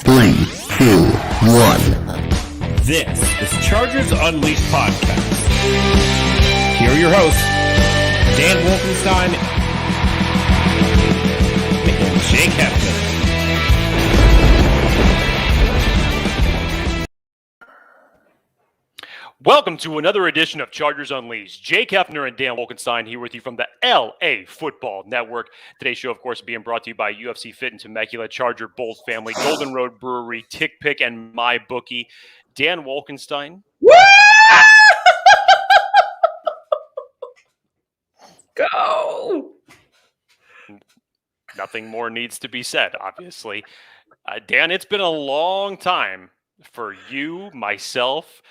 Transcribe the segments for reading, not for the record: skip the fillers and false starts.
3, 2, 1. This is Chargers Unleashed Podcast. Here are your hosts, Dan Wolkenstein and Jake Hefner. Welcome to another edition of Chargers Unleashed. Jake Hefner and Dan Wolkenstein here with you from the LAFB Network. Today's show, of course, being brought to you by UFC Fit and Temecula, Charger Bolt Family, Golden Road Brewery, Tick Pick, and My Bookie. Dan Wolkenstein. Go! Nothing more needs to be said, obviously. Dan, it's been a long time for you, myself,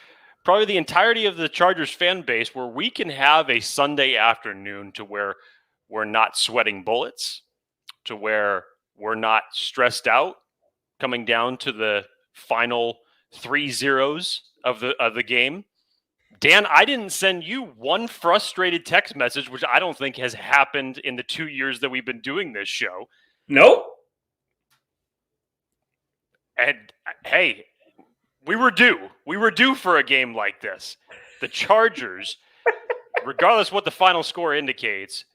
probably the entirety of the Chargers fan base where we can have a Sunday afternoon to where we're not sweating bullets, to where we're not stressed out coming down to the final 3-0s of the game. Dan, I didn't send you one frustrated text message, which I don't think has happened in the 2 years that we've been doing this show. Nope. And hey, we were due. We were due for a game like this. The Chargers, regardless what the final score indicates,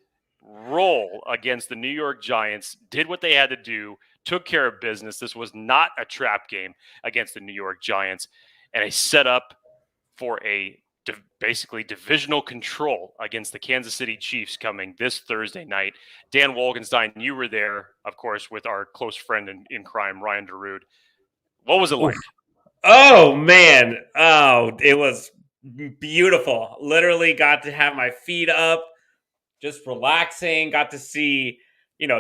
roll against the New York Giants, did what they had to do, took care of business. This was not a trap game against the New York Giants, and a setup for a basically divisional control against the Kansas City Chiefs coming this Thursday night. Dan Wolkenstein, you were there, of course, with our close friend in crime, Ryan Darude. What was it like? Oh, man. Oh, it was beautiful. Literally got to have my feet up, just relaxing. Got to see,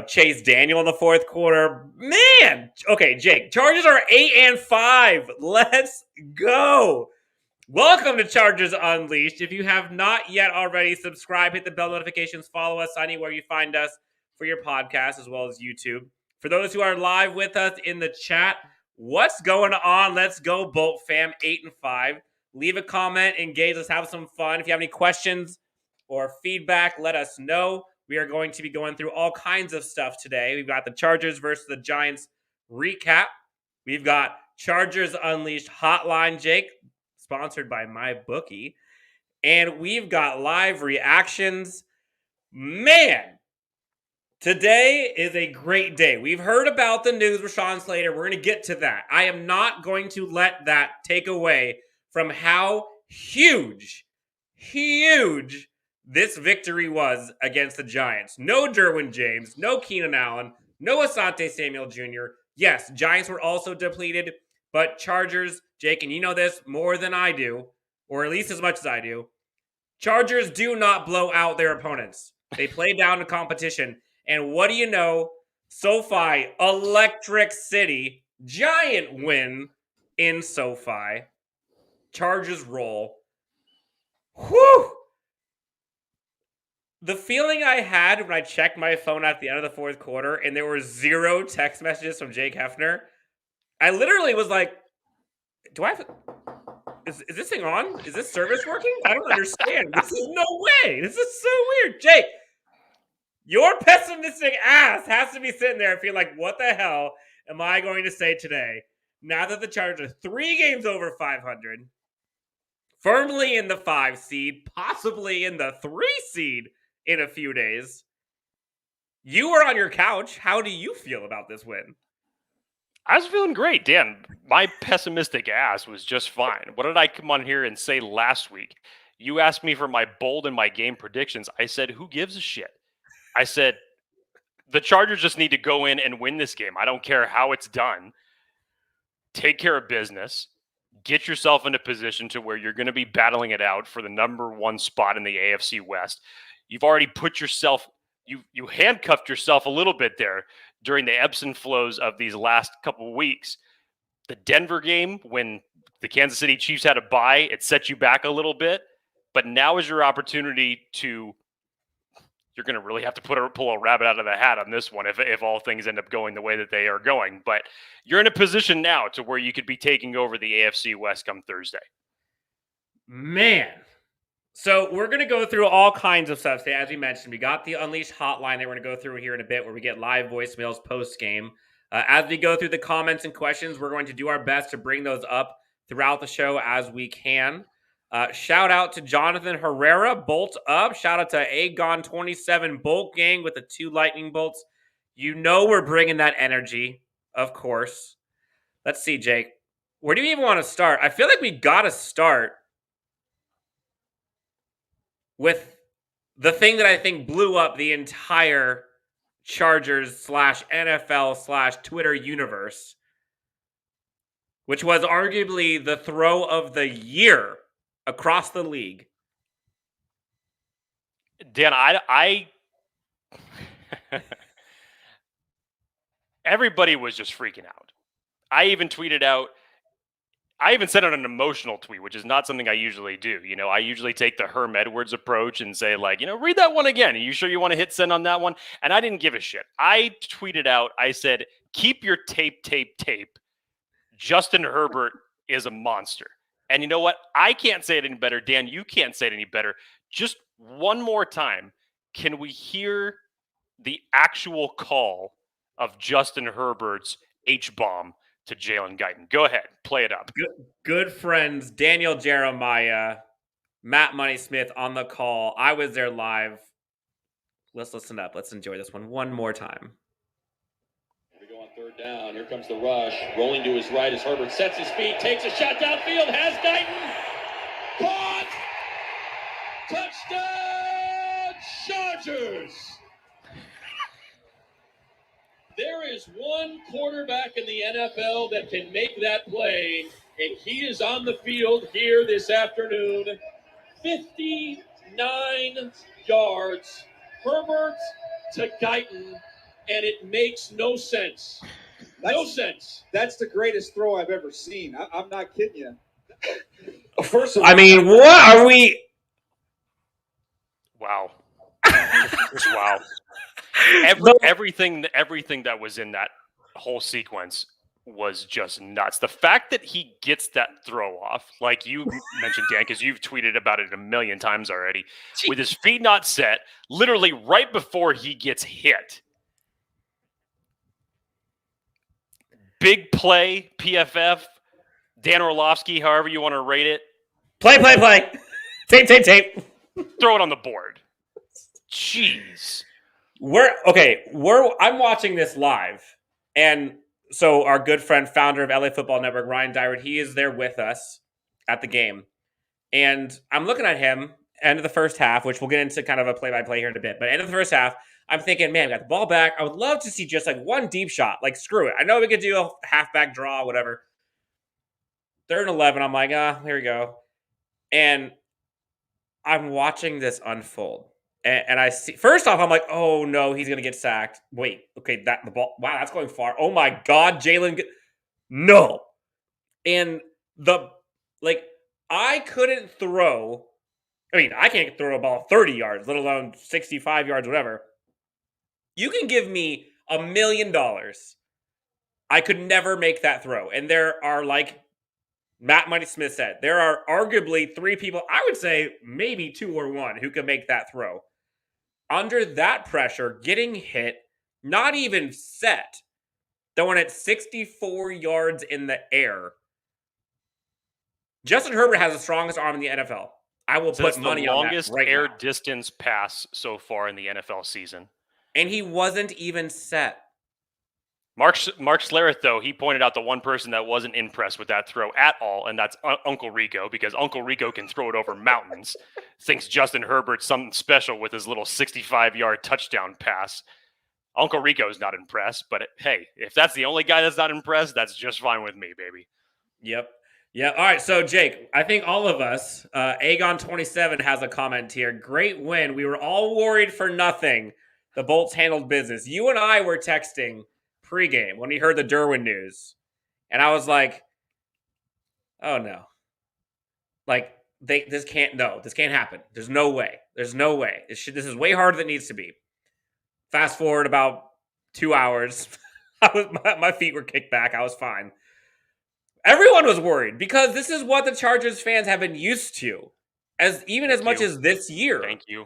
Chase Daniel in the fourth quarter. Man. Okay, Jake, Chargers are 8-5. Let's go. Welcome to Chargers Unleashed. If you have not yet already, subscribe, hit the bell notifications, follow us anywhere you find us for your podcast as well as YouTube. For those who are live with us in the chat, what's going on? Let's go, Bolt fam, 8-5. Leave a comment, engage, let's have some fun. If you have any questions or feedback, let us know. We are going to be going through all kinds of stuff today. We've got the Chargers versus the Giants recap. We've got Chargers Unleashed Hotline, Jake, sponsored by My Bookie. And we've got live reactions. Man, today is a great day. We've heard about the news with Sean Slater. We're going to get to that. I am not going to let that take away from how huge this victory was against the Giants. No Derwin James, no Keenan Allen, no Asante Samuel Jr. Yes, Giants were also depleted, but Chargers, Jake, and you know this more than I do, or at least as much as I do, Chargers do not blow out their opponents. They play down the competition. And what do you know? SoFi, Electric City, giant win in SoFi. Chargers roll. Whew! The feeling I had when I checked my phone at the end of the fourth quarter and there were 0 text messages from Jake Hefner, I literally was like, do I have... Is this thing on? Is this service working? I don't understand. This is no way. This is so weird. Jake, your pessimistic ass has to be sitting there and feel like, what the hell am I going to say today? Now that the Chargers are 3 games over 500, firmly in the 5 seed, possibly in the 3 seed in a few days. You were on your couch. How do you feel about this win? I was feeling great, Dan. My pessimistic ass was just fine. What did I come on here and say last week? You asked me for my bold and my game predictions. I said, who gives a shit? I said, the Chargers just need to go in and win this game. I don't care how it's done. Take care of business. Get yourself in a position to where you're going to be battling it out for the number 1 spot in the AFC West. You've already put yourself, you handcuffed yourself a little bit there during the ebbs and flows of these last couple of weeks. The Denver game, when the Kansas City Chiefs had a bye, it set you back a little bit. But now is your opportunity to, you're going to really have to pull a rabbit out of the hat on this one if all things end up going the way that they are going. But you're in a position now to where you could be taking over the AFC West come Thursday. Man. So we're going to go through all kinds of stuff today. As we mentioned, we got the Unleashed hotline that we're going to go through here in a bit where we get live voicemails post-game. As we go through the comments and questions, we're going to do our best to bring those up throughout the show as we can. Shout out to Jonathan Herrera, Bolt Up. Shout out to Aegon27 Bolt Gang with the 2 lightning bolts. You know we're bringing that energy, of course. Let's see, Jake. Where do you even want to start? I feel like we got to start with the thing that I think blew up the entire Chargers / NFL / Twitter universe, which was arguably the throw of the year across the league. Dan, I everybody was just freaking out. I even tweeted out, I even sent out an emotional tweet, which is not something I usually do. I usually take the Herm Edwards approach and say, read that one again. Are you sure you want to hit send on that one? And I didn't give a shit. I tweeted out, I said, keep your tape. Justin Herbert is a monster. And you know what? I can't say it any better. Dan, you can't say it any better. Just one more time, can we hear the actual call of Justin Herbert's H-bomb to Jalen Guyton? Go ahead, play it up. Good friends, Daniel Jeremiah, Matt Money Smith on the call. I was there live. Let's listen up. Let's enjoy this one more time. We go on third down. Here comes the rush. Rolling to his right as Herbert sets his feet, takes a shot downfield, has Guyton. Caught! Touchdown, Chargers! There is one quarterback in the NFL that can make that play, and he is on the field here this afternoon. 59 yards. Herbert to Guyton, and it makes no sense. No sense. That's the greatest throw I've ever seen. I'm not kidding you. First of all, I mean, what are we? Wow. Just wow. Everything that was in that whole sequence was just nuts. The fact that he gets that throw off, like you mentioned, Dan, because you've tweeted about it a million times already, with his feet not set, literally right before he gets hit. Big play, PFF, Dan Orlovsky, however you want to rate it. Play. Tape. Throw it on the board. Jeez. I'm watching this live, and so our good friend, founder of LAFB Network, Ryan Dyrud, he is there with us at the game. And I'm looking at him, end of the first half, which we'll get into kind of a play-by-play here in a bit. But end of the first half, I'm thinking, man, we got the ball back. I would love to see just one deep shot. Screw it. I know we could do a halfback draw, whatever. 3rd and 11, I'm like, here we go. And I'm watching this unfold. And I see, first off, I'm like, oh no, he's going to get sacked. Wait, okay, the ball, wow, that's going far. Oh my God, Jalen, no. And I couldn't throw, I can't throw a ball 30 yards, let alone 65 yards, whatever. You can give me $1 million. I could never make that throw. And there are, like Matt Money Smith said, there are arguably 3 people, I would say maybe 2 or 1, who can make that throw. Under that pressure, getting hit, not even set, throwing it 64 yards in the air. Justin Herbert has the strongest arm in the NFL. I will put money on that right now. It's the longest air distance pass so far in the NFL season. And he wasn't even set. Mark Schlereth, though, he pointed out the one person that wasn't impressed with that throw at all, and that's Uncle Rico, because Uncle Rico can throw it over mountains. Thinks Justin Herbert's something special with his little 65-yard touchdown pass. Uncle Rico's not impressed, but hey, if that's the only guy that's not impressed, that's just fine with me, baby. Yep. Yeah. All right. So, Jake, I think all of us, Aegon27 has a comment here. Great win. We were all worried for nothing. The Bolts handled business. You and I were texting pregame when we heard the Derwin news. And I was like, oh no. This can't happen. There's no way. This is way harder than it needs to be. Fast forward about 2 hours. My feet were kicked back. I was fine. Everyone was worried because this is what the Chargers fans have been used to, as much as this year. Thank you.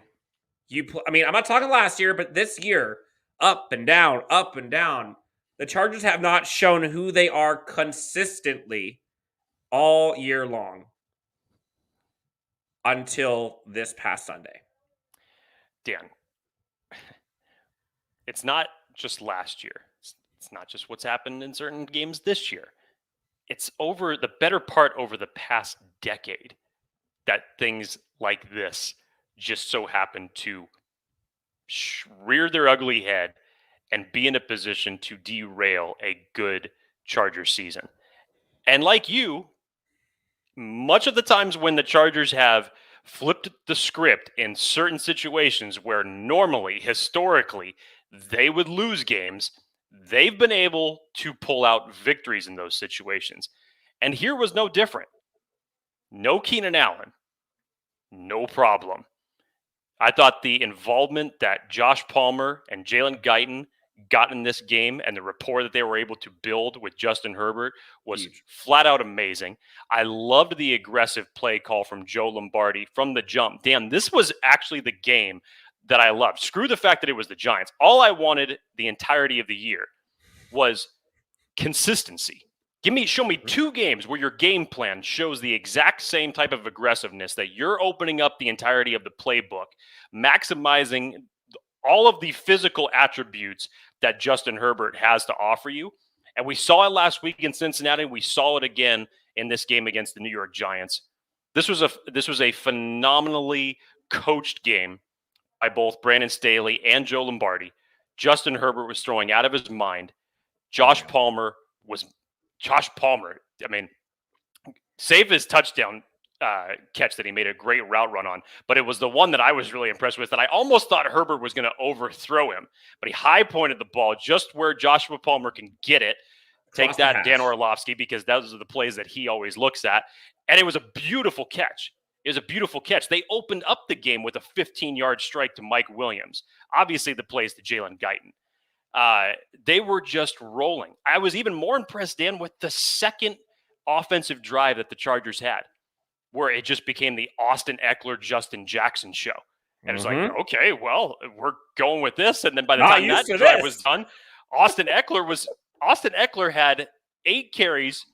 I'm not talking last year, but this year, up and down, up and down. The Chargers have not shown who they are consistently all year long until this past Sunday. Dan, it's not just last year. It's not just what's happened in certain games this year. It's over the better part over the past decade that things like this just so happen to rear their ugly head and be in a position to derail a good Chargers season. And like you, much of the times when the Chargers have flipped the script in certain situations where normally, historically, they would lose games, they've been able to pull out victories in those situations. And here was no different. No Keenan Allen. No problem. I thought the involvement that Josh Palmer and Jalen Guyton got in this game and the rapport that they were able to build with Justin Herbert was Huge. flat out amazing. I loved the aggressive play call from Joe Lombardi from the jump. Dan, this was actually the game that I loved. Screw the fact that it was the Giants. All I wanted the entirety of the year was consistency. Show me 2 games where your game plan shows the exact same type of aggressiveness that you're opening up the entirety of the playbook, maximizing all of the physical attributes that Justin Herbert has to offer you. And we saw it last week in Cincinnati. We saw it again in this game against the New York Giants. This was a phenomenally coached game by both Brandon Staley and Joe Lombardi. Justin Herbert was throwing out of his mind. Josh Palmer, I mean, save his touchdown catch that he made a great route run on, but it was the one that I was really impressed with, that I almost thought Herbert was going to overthrow him, but he high pointed the ball just where Joshua Palmer can get it. Take that, Dan Orlovsky, because those are the plays that he always looks at. And it was a beautiful catch. They opened up the game with a 15-yard strike to Mike Williams. Obviously, the plays to Jalen Guyton. They were just rolling. I was even more impressed, Dan, with the second offensive drive that the Chargers had, where it just became the Austin Eckler, Justin Jackson show. And it's like, okay, well, we're going with this. And then by the time that drive was done, Austin Eckler had 8 carries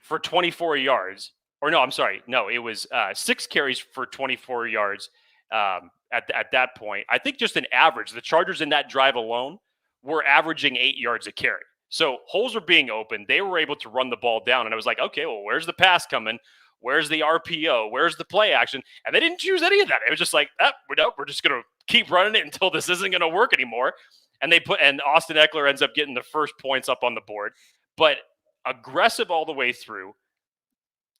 for 24 yards. Or no, I'm sorry. No, it was 6 carries for 24 yards at that point. I think just an average. The Chargers in that drive alone were averaging 8 yards a carry. So holes were being opened. They were able to run the ball down. And I was like, okay, well, where's the pass coming? Where's the RPO? Where's the play action? And they didn't choose any of that. It was just like, we're just going to keep running it until this isn't going to work anymore. And and Austin Eckler ends up getting the first points up on the board. But aggressive all the way through.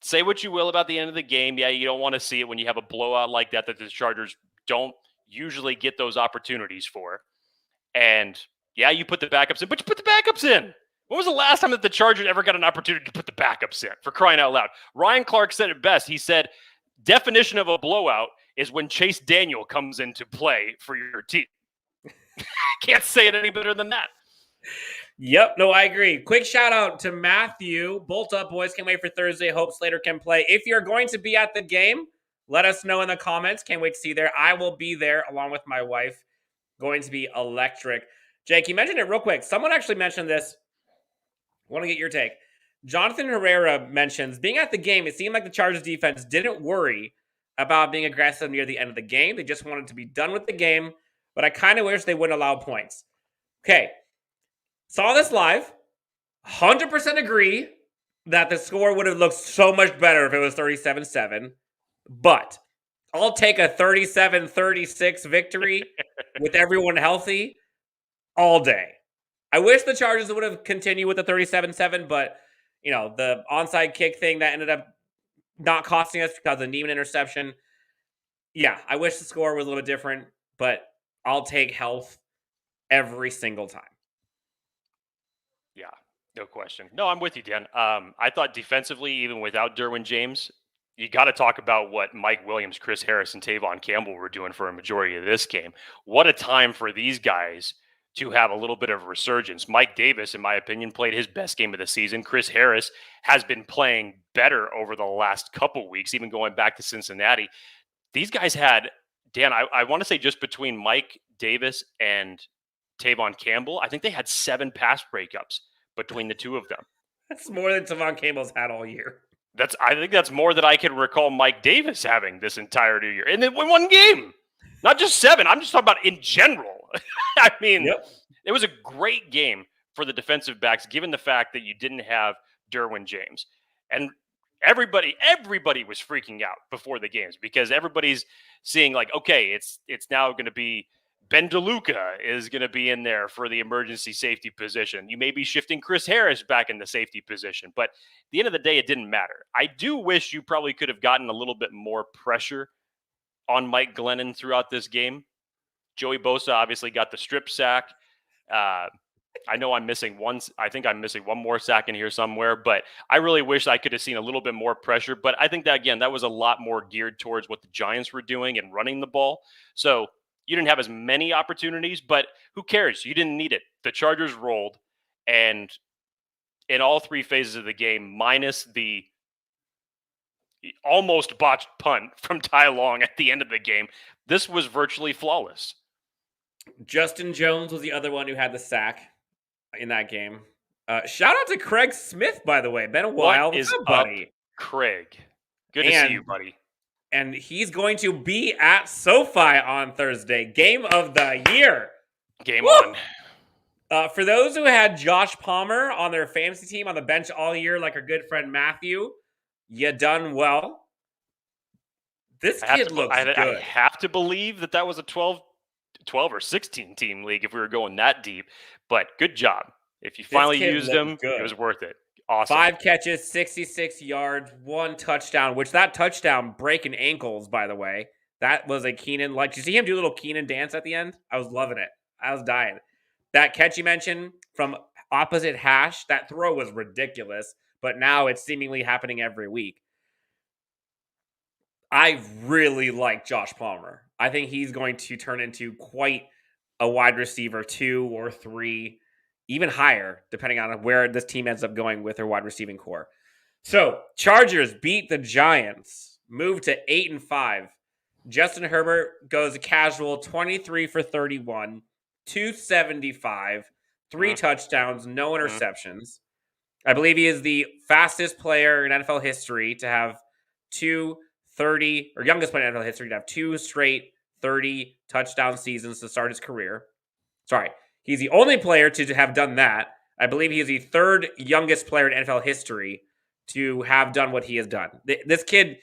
Say what you will about the end of the game. Yeah, you don't want to see it when you have a blowout like that the Chargers don't usually get those opportunities for. And yeah, you put the backups in, but you put the backups in. When was the last time that the Chargers ever got an opportunity to put the backups in, for crying out loud? Ryan Clark said it best. He said, definition of a blowout is when Chase Daniel comes into play for your team. Can't say it any better than that. Yep, no, I agree. Quick shout out to Matthew. Bolt up, boys. Can't wait for Thursday. Hope Slater can play. If you're going to be at the game, let us know in the comments. Can't wait to see you there. I will be there along with my wife. Going to be electric. Jake, you mentioned it real quick. Someone actually mentioned this. I want to get your take. Jonathan Herrera mentions being at the game, it seemed like the Chargers defense didn't worry about being aggressive near the end of the game. They just wanted to be done with the game, but I kind of wish they wouldn't allow points. Okay. Saw this live. 100% agree that the score would have looked so much better if it was 37-7, but I'll take a 37-36 victory with everyone healthy all day. I wish the Chargers would have continued with the 37-7, but, you know, the onside kick thing that ended up not costing us because of the Neiman interception. Yeah, I wish the score was a little bit different, but I'll take health every single time. Yeah, no question. No, I'm with you, Dan. I thought defensively, even without Derwin James, you got to talk about what Mike Williams, Chris Harris, and Tavon Campbell were doing for a majority of this game. What a time for these guys to have a little bit of resurgence. Mike Davis, in my opinion, played his best game of the season. Chris Harris has been playing better over the last couple weeks, even going back to Cincinnati. These guys had, Dan, I want to say just between Mike Davis and Tavon Campbell, I think they had 7 pass breakups between the two of them. That's more than Tavon Campbell's had all year. I think that's more than I can recall Mike Davis having this entire year. And then win one game. Not just 7. I'm just talking about in general. I mean, It was a great game for the defensive backs, given the fact that you didn't have Derwin James. And everybody was freaking out before the games because everybody's seeing like, okay, it's now going to be Ben DeLuca is going to be in there for the emergency safety position. You may be shifting Chris Harris back in the safety position, but at the end of the day, it didn't matter. I do wish you probably could have gotten a little bit more pressure on Mike Glennon throughout this game. Joey Bosa obviously got the strip sack. I know I'm missing one. I think I'm missing one more sack in here somewhere, but I really wish I could have seen a little bit more pressure. But I think that, again, that was a lot more geared towards what the Giants were doing and running the ball. So you didn't have as many opportunities, but who cares? You didn't need it. The Chargers rolled, and in all 3 phases of the game, minus the almost botched punt from Ty Long at the end of the game, this was virtually flawless. Justin Jones was the other one who had the sack in that game. Shout out to Craig Smith, by the way. Been a while. What is up, buddy? Up, Craig? Good to see you, buddy. And he's going to be at SoFi on Thursday. Game of the year. Game on. For those who had Josh Palmer on their fantasy team on the bench all year, like our good friend Matthew, you done well. This kid looks good. I have to believe that was a 12 or 16 team league if we were going that deep. But good job. If you finally used him, it was worth it. Awesome. 5 catches, 66 yards, 1 touchdown, which that touchdown breaking ankles, by the way. That was a Keenan. Like, did you see him do a little Keenan dance at the end? I was loving it. I was dying. That catch you mentioned from opposite hash, that throw was ridiculous, but now it's seemingly happening every week. I really like Josh Palmer. I think he's going to turn into quite a wide receiver 2 or 3, even higher, depending on where this team ends up going with their wide receiving core. So, Chargers beat the Giants, move to 8-5. Justin Herbert goes casual 23 for 31, 275, 3 touchdowns, no interceptions. I believe he is the fastest player in NFL history to have 230, or youngest player in NFL history to have 2 straight 30 touchdown seasons to start his career. Sorry. He's the only player to have done that. I believe he is the 3rd youngest player in NFL history to have done what he has done. This kid,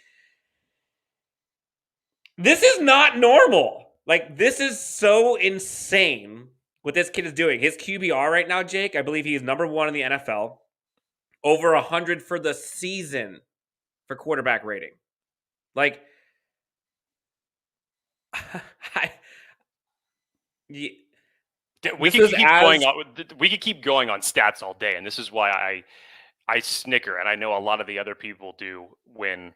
this is not normal. Like, this is so insane what this kid is doing. His QBR right now, Jake, I believe he is number 1 in the NFL. Over 100 for the season for quarterback rating. Like, we could keep going on stats all day, and this is why I snicker, and I know a lot of the other people do, when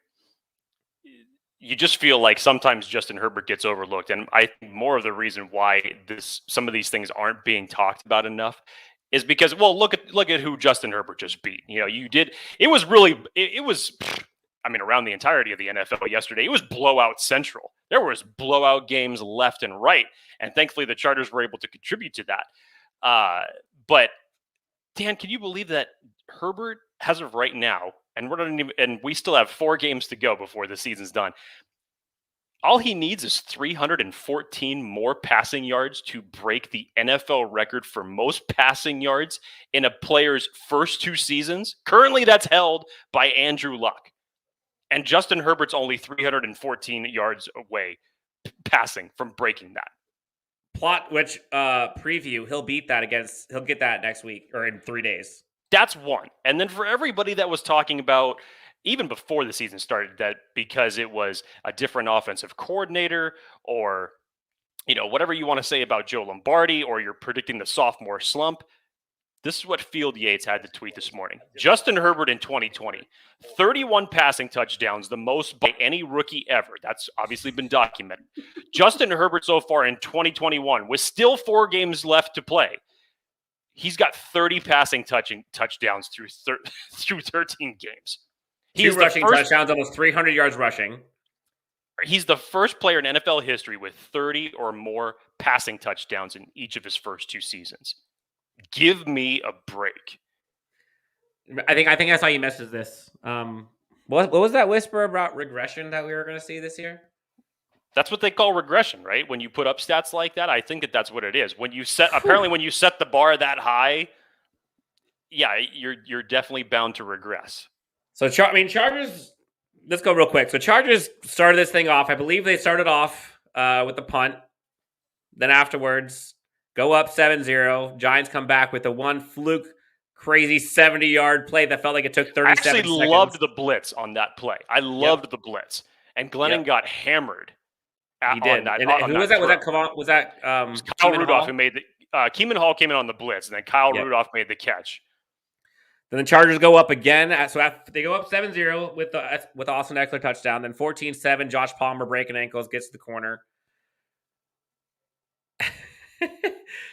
you just feel like sometimes Justin Herbert gets overlooked. And I think more of the reason why some of these things aren't being talked about enough is because, well, look at who Justin Herbert just beat. You know, it was around the entirety of the NFL yesterday, it was blowout central. There was blowout games left and right, and thankfully the Chargers were able to contribute to that. But Dan, can you believe that Herbert, as of right now, and we still have 4 games to go before the season's done, all he needs is 314 more passing yards to break the NFL record for most passing yards in a player's first 2 seasons. Currently, that's held by Andrew Luck. And Justin Herbert's only 314 yards away passing from breaking that. Preview, he'll get that next week or in 3 days. That's one. And then for everybody that was talking about, even before the season started, that because it was a different offensive coordinator, or, you know, whatever you want to say about Joe Lombardi, or you're predicting the sophomore slump, this is what Field Yates had to tweet this morning. Justin Herbert in 2020, 31 passing touchdowns, the most by any rookie ever. That's obviously been documented. Justin Herbert so far in 2021, with still 4 games left to play, he's got 30 passing touchdowns through 13 games. He's rushing touchdowns, almost 300 yards rushing. He's the first player in NFL history with 30 or more passing touchdowns in each of his first 2 seasons. Give me a break. I think I saw you message this. What was that whisper about regression that we were going to see this year? That's what they call regression, right? When you put up stats like that, I think that's what it is. When you set the bar that high, yeah, you're definitely bound to regress. So Chargers. Let's go real quick. So Chargers started this thing off. I believe they started off with the punt. Then afterwards, go up 7-0. Giants come back with a one fluke, crazy 70-yard play that felt like it took 37 seconds. I actually loved the blitz on that play. I loved the blitz. And Glennon got hammered. He did. Who was that? Was that Kyle Rudolph who made the Keeman Hall came in on the blitz, and then Kyle Rudolph made the catch. Then the Chargers go up again. So they go up 7-0 with the Austin Eckler touchdown. Then 14-7, Josh Palmer breaking ankles, gets to the corner.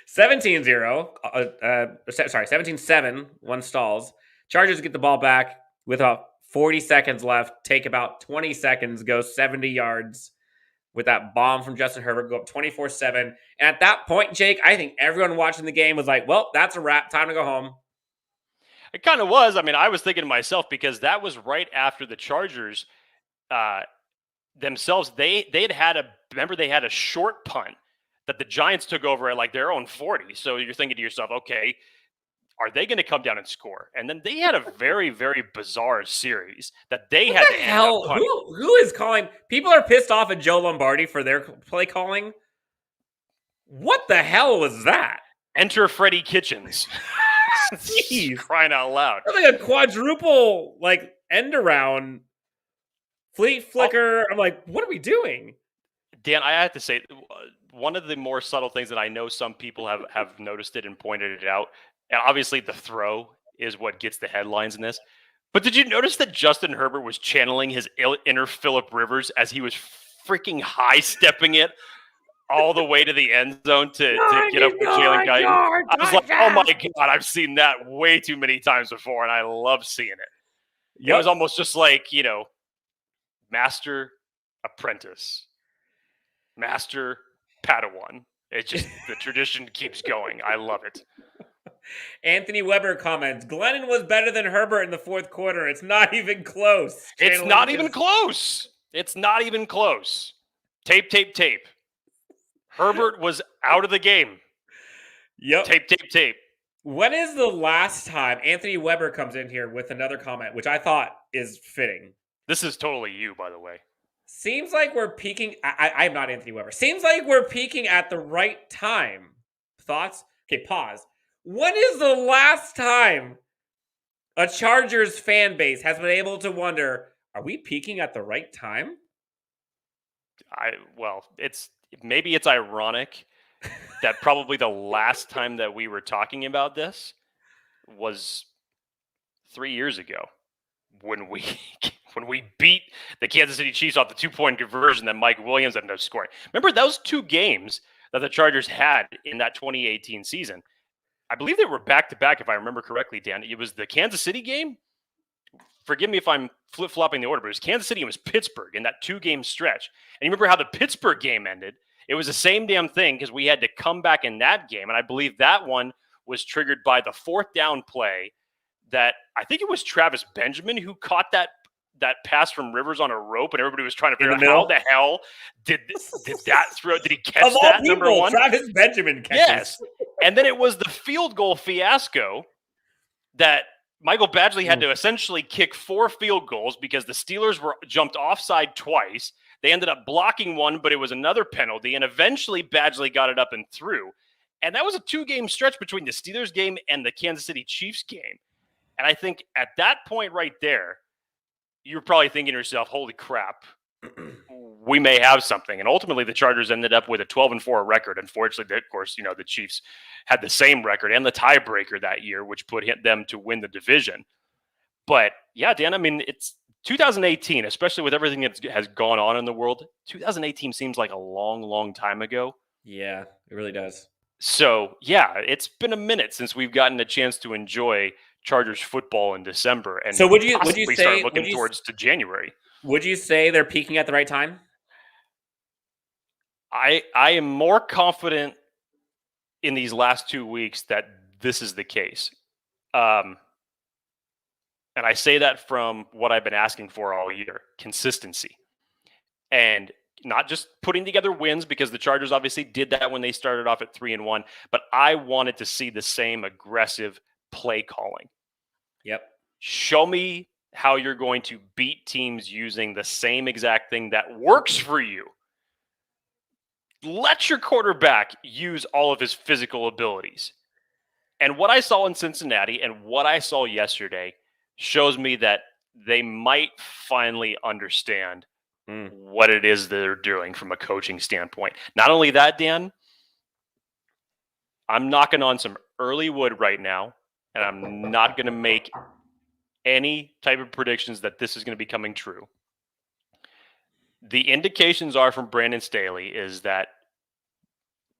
17-7, one stalls. Chargers get the ball back with about 40 seconds left. Take about 20 seconds, go 70 yards with that bomb from Justin Herbert, go up 24-7. And at that point, Jake, I think everyone watching the game was like, well, that's a wrap. Time to go home. It kind of was. I mean, I was thinking to myself, because that was right after the Chargers themselves. They had a short punt that the Giants took over at like their own 40. So you're thinking to yourself, okay, are they going to come down and score? And then they had a very, very bizarre series that they had to end up punting. Who is calling? People are pissed off at Joe Lombardi for their play calling. What the hell was that? Enter Freddie Kitchens. Jeez. Crying out loud. That's like a quadruple end around flicker. I'm like, what are we doing? Dan, I have to say, one of the more subtle things that I know some people have noticed it and pointed it out, and obviously the throw is what gets the headlines in this. But did you notice that Justin Herbert was channeling his inner Phillip Rivers as he was freaking high-stepping it all the way to the end zone to get up with Jalen Guyton? I was like, oh my God, I've seen that way too many times before, and I love seeing it. Yep. It was almost just like, master, apprentice, master, Padawan. It's just the tradition keeps going. I love it. Anthony Weber comments, Glennon was better than Herbert in the fourth quarter. It's not even close. It's not even close. It's not even close. Tape. Herbert was out of the game. Yep. Tape. When is the last time Anthony Weber comes in here with another comment, which I thought is fitting? This is totally you, by the way. Seems like we're peaking. I'm not Anthony Weber. Seems like we're peaking at the right time. Thoughts? Okay, pause. When is the last time a Chargers fan base has been able to wonder, are we peaking at the right time? Maybe it's ironic that probably the last time that we were talking about this was 3 years ago when we beat the Kansas City Chiefs off the 2-point conversion that Mike Williams ended up scoring. Remember those two games that the Chargers had in that 2018 season? I believe they were back-to-back, if I remember correctly, Dan. It was the Kansas City game. Forgive me if I'm flip-flopping the order, but it was Kansas City and it was Pittsburgh in that 2-game stretch. And you remember how the Pittsburgh game ended? It was the same damn thing because we had to come back in that game. And I believe that one was triggered by the fourth down play that I think it was Travis Benjamin who caught that pass from Rivers on a rope, and everybody was trying to figure out how the hell did that throw? Did he catch of that? All people, number one, Travis Benjamin catches. Yes, and then it was the field goal fiasco that Michael Badgley had to essentially kick 4 field goals because the Steelers were jumped offside twice. They ended up blocking one, but it was another penalty, and eventually Badgley got it up and through. And that was a 2-game stretch between the Steelers game and the Kansas City Chiefs game. And I think at that point right there, you're probably thinking to yourself, holy crap, we may have something. And ultimately, the Chargers ended up with a 12-4 record. Unfortunately, of course, the Chiefs had the same record and the tiebreaker that year, which put them to win the division. But yeah, Dan, I mean, it's 2018, especially with everything that has gone on in the world. 2018 seems like a long, long time ago. Yeah, it really does. So yeah, it's been a minute since we've gotten a chance to enjoy Chargers football in December, and so would you say, start looking towards to January? Would you say they're peaking at the right time? I am more confident in these last 2 weeks that this is the case. And I say that from what I've been asking for all year, consistency. And not just putting together wins, because the Chargers obviously did that when they started off at 3-1, but I wanted to see the same aggressive play calling. Yep. Show me how you're going to beat teams using the same exact thing that works for you. Let your quarterback use all of his physical abilities. And what I saw in Cincinnati and what I saw yesterday shows me that they might finally understand what it is they're doing from a coaching standpoint. Not only that, Dan, I'm knocking on some early wood right now, and I'm not going to make any type of predictions that this is going to be coming true. The indications are from Brandon Staley is that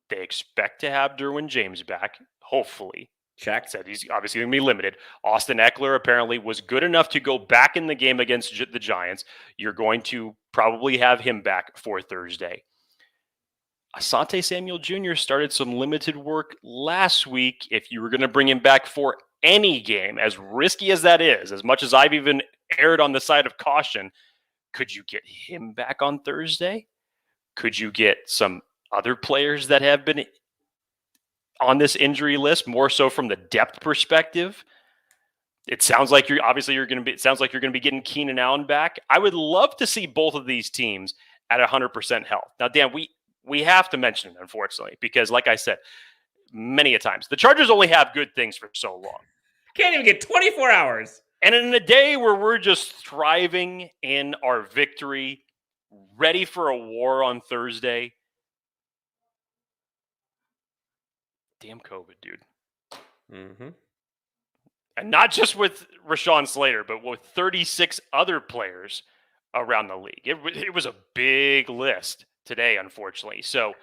they expect to have Derwin James back, hopefully. Check. Said he's obviously going to be limited. Austin Eckler apparently was good enough to go back in the game against the Giants. You're going to probably have him back for Thursday. Asante Samuel Jr. started some limited work last week. If you were going to bring him back for any game, as risky as that is, as much as I've even erred on the side of caution, could you get him back on Thursday? Could you get some other players that have been on this injury list, more so from the depth perspective? It sounds like you're going to be getting Keenan Allen back. I would love to see both of these teams at 100% health. Now, Dan, we have to mention it, unfortunately, because like I said many a times, the Chargers only have good things for so long. Can't even get 24 hours. And in a day where we're just thriving in our victory, ready for a war on Thursday, damn COVID, dude. Mm-hmm. And not just with Rashawn Slater, but with 36 other players around the league. It was a big list today, unfortunately. So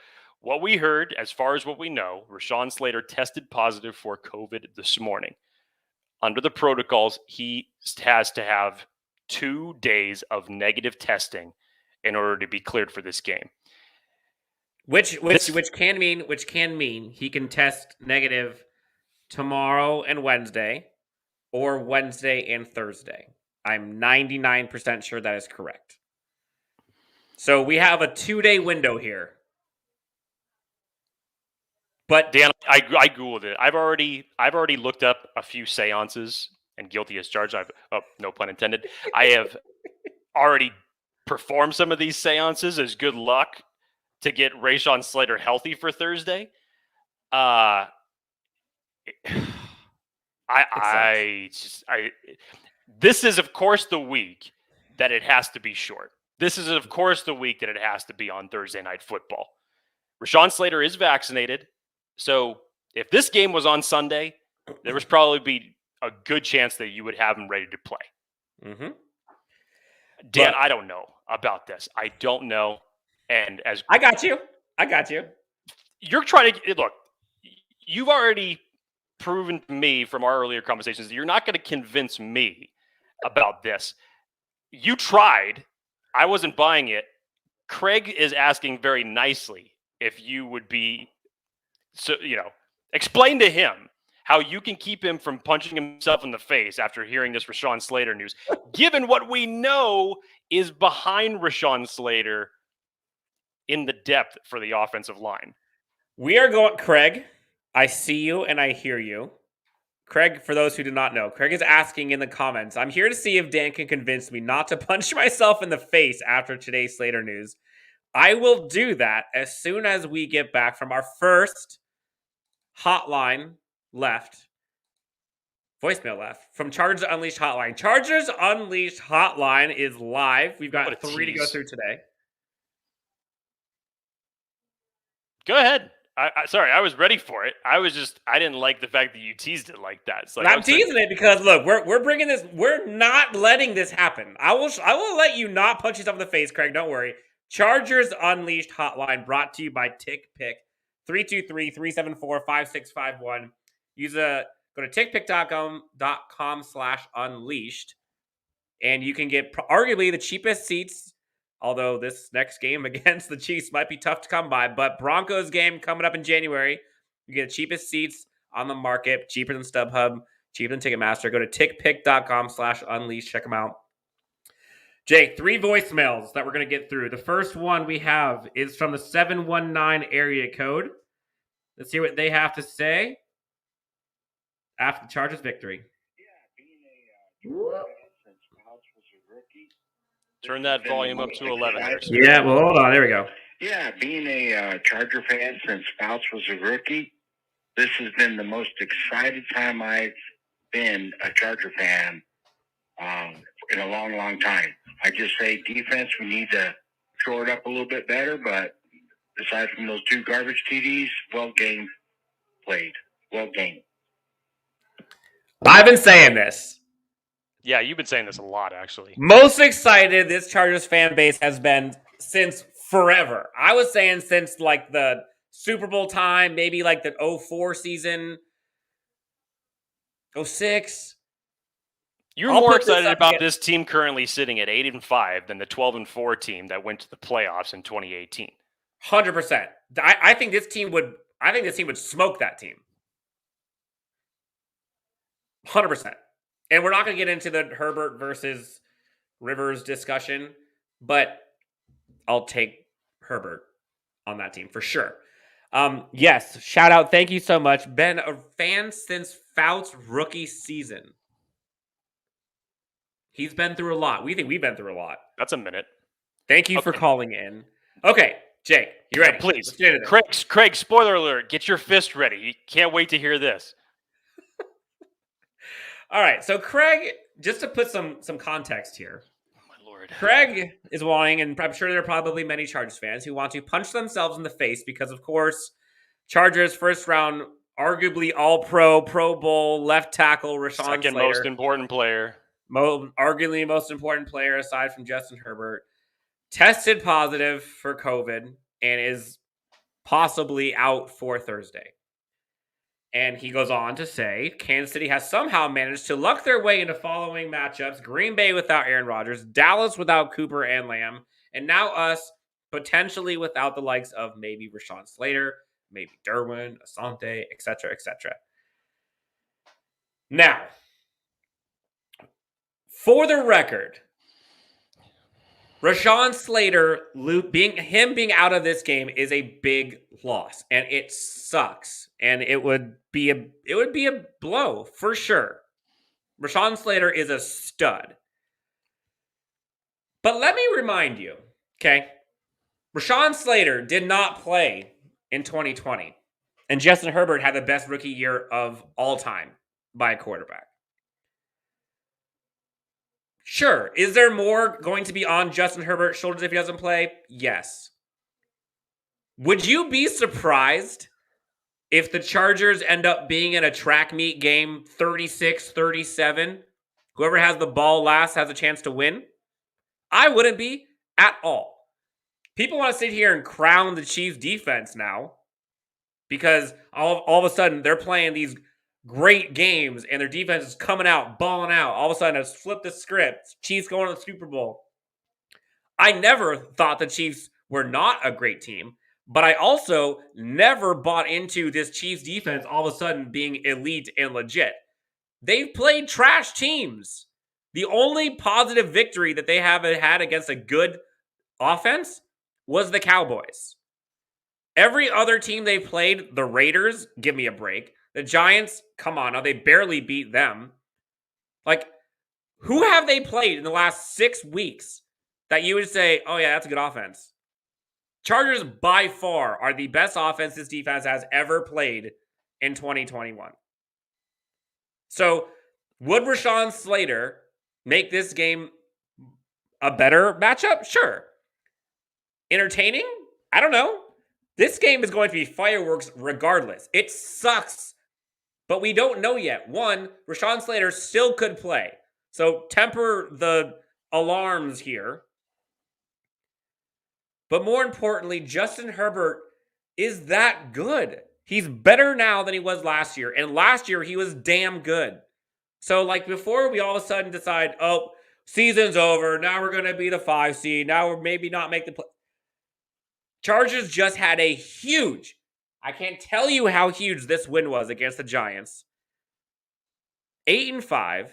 what we heard, as far as what we know, Rashawn Slater tested positive for COVID this morning. Under the protocols, he has to have 2 days of negative testing in order to be cleared for this game. Which can mean he can test negative tomorrow and Wednesday, or Wednesday and Thursday. I'm 99% sure that is correct. So we have a 2-day window here. But Dan, I Googled it. I've already looked up a few seances, and guilty as charged. No pun intended. I have already performed some of these seances as good luck to get Rashawn Slater healthy for Thursday. This is, of course, the week that it has to be short. This is, of course, the week that it has to be on Thursday Night Football. Rashawn Slater is vaccinated. So if this game was on Sunday, there was probably be a good chance that you would have him ready to play. Mm-hmm. Dan, I don't know about this. I don't know. And as I got you. You're trying to look, you've already proven to me from our earlier conversations that you're not going to convince me about this. You tried. I wasn't buying it. Craig is asking very nicely if you would be, so explain to him how you can keep him from punching himself in the face after hearing this Rashawn Slater news, given what we know is behind Rashawn Slater in the depth for the offensive line. We are going, Craig, I see you and I hear you. Craig, for those who do not know, Craig is asking in the comments, I'm here to see if Dan can convince me not to punch myself in the face after today's Slater news. I will do that as soon as we get back from our first voicemail left from Chargers Unleashed Hotline. Chargers Unleashed Hotline is live. We've got 3 to go through today. Go ahead. Sorry, I was ready for it. I didn't like the fact that you teased it like that. It's like, I'm teasing it because look, we're bringing this. We're not letting this happen. I will let you not punch yourself in the face, Craig. Don't worry. Chargers Unleashed Hotline brought to you by TickPick. 323-374-5651. Go to tickpick.com/unleashed, and you can get arguably the cheapest seats. Although this next game against the Chiefs might be tough to come by, but Broncos game coming up in January, you get the cheapest seats on the market, cheaper than StubHub. cheaper than Ticketmaster. Go to tickpick.com/unleash. Check them out. Jake, 3 voicemails that we're going to get through. The first one we have is from the 719 area code. Let's hear what they have to say after the Chargers victory. Turn that volume up to 11. Yeah, well, hold on. There we go. Yeah, being a Charger fan since Fouts was a rookie, this has been the most excited time I've been a Charger fan in a long, long time. I just say defense, we need to shore it up a little bit better, but aside from those 2 garbage TDs, well game played. Well game. I've been saying this. Yeah, you've been saying this a lot, actually. Most excited this Chargers fan base has been since forever. I was saying since like the Super Bowl time, maybe like the 04 season, 06. You're more excited about this team currently sitting at 8-5 than the 12-4 team that went to the playoffs in 2018. 100%. I think this team would. I think this team would smoke that team. 100%. And we're not going to get into the Herbert versus Rivers discussion, but I'll take Herbert on that team for sure. Yes, shout out. Thank you so much. Been a fan since Fouts' rookie season. He's been through a lot. We think we've been through a lot. That's a minute. Thank you for calling in. Okay, Jake, you ready? Please. Craig, spoiler alert. Get your fist ready. You can't wait to hear this. All right, so Craig, just to put some context here. Oh, my Lord. Craig is wanting, and I'm sure there are probably many Chargers fans who want to punch themselves in the face because, of course, Chargers first round, arguably all-pro, Pro Bowl, left tackle, Rashawn Slater. Second most important player. Arguably most important player aside from Justin Herbert, tested positive for COVID and is possibly out for Thursday. And he goes on to say, Kansas City has somehow managed to luck their way into following matchups: Green Bay without Aaron Rodgers, Dallas without Cooper and Lamb, and now us potentially without the likes of maybe Rashawn Slater, maybe Derwin, Asante, etc., etc. Now, for the record, Rashawn Slater being out of this game is a big loss, and it sucks, and it would be a blow for sure. Rashawn Slater is a stud, but let me remind you, okay? Rashawn Slater did not play in 2020, and Justin Herbert had the best rookie year of all time by a quarterback. Sure. Is there more going to be on Justin Herbert's shoulders if he doesn't play? Yes. Would you be surprised if the Chargers end up being in a track meet game 36-37? Whoever has the ball last has a chance to win? I wouldn't be at all. People want to sit here and crown the Chiefs defense now because all of a sudden they're playing these great games and their defense is coming out, balling out. All of a sudden, it's flipped the script. Chiefs going to the Super Bowl. I never thought the Chiefs were not a great team, but I also never bought into this Chiefs defense all of a sudden being elite and legit. They've played trash teams. The only positive victory that they have had against a good offense was the Cowboys. Every other team they played, the Raiders, give me a break. The Giants, come on, now they barely beat them. Like, who have they played in the last 6 weeks that you would say, oh yeah, that's a good offense? Chargers by far are the best offense this defense has ever played in 2021. So, would Rashawn Slater make this game a better matchup? Sure. Entertaining? I don't know. This game is going to be fireworks regardless. It sucks. But we don't know yet. One, Rashawn Slater still could play. So temper the alarms here. But more importantly, Justin Herbert is that good. He's better now than he was last year. And last year, he was damn good. So, like, before we all of a sudden decide, oh, season's over. Now we're going to be the 5 seed. Now we're maybe not make the play. Chargers just had a huge, I can't tell you how huge this win was against the Giants. 8-5,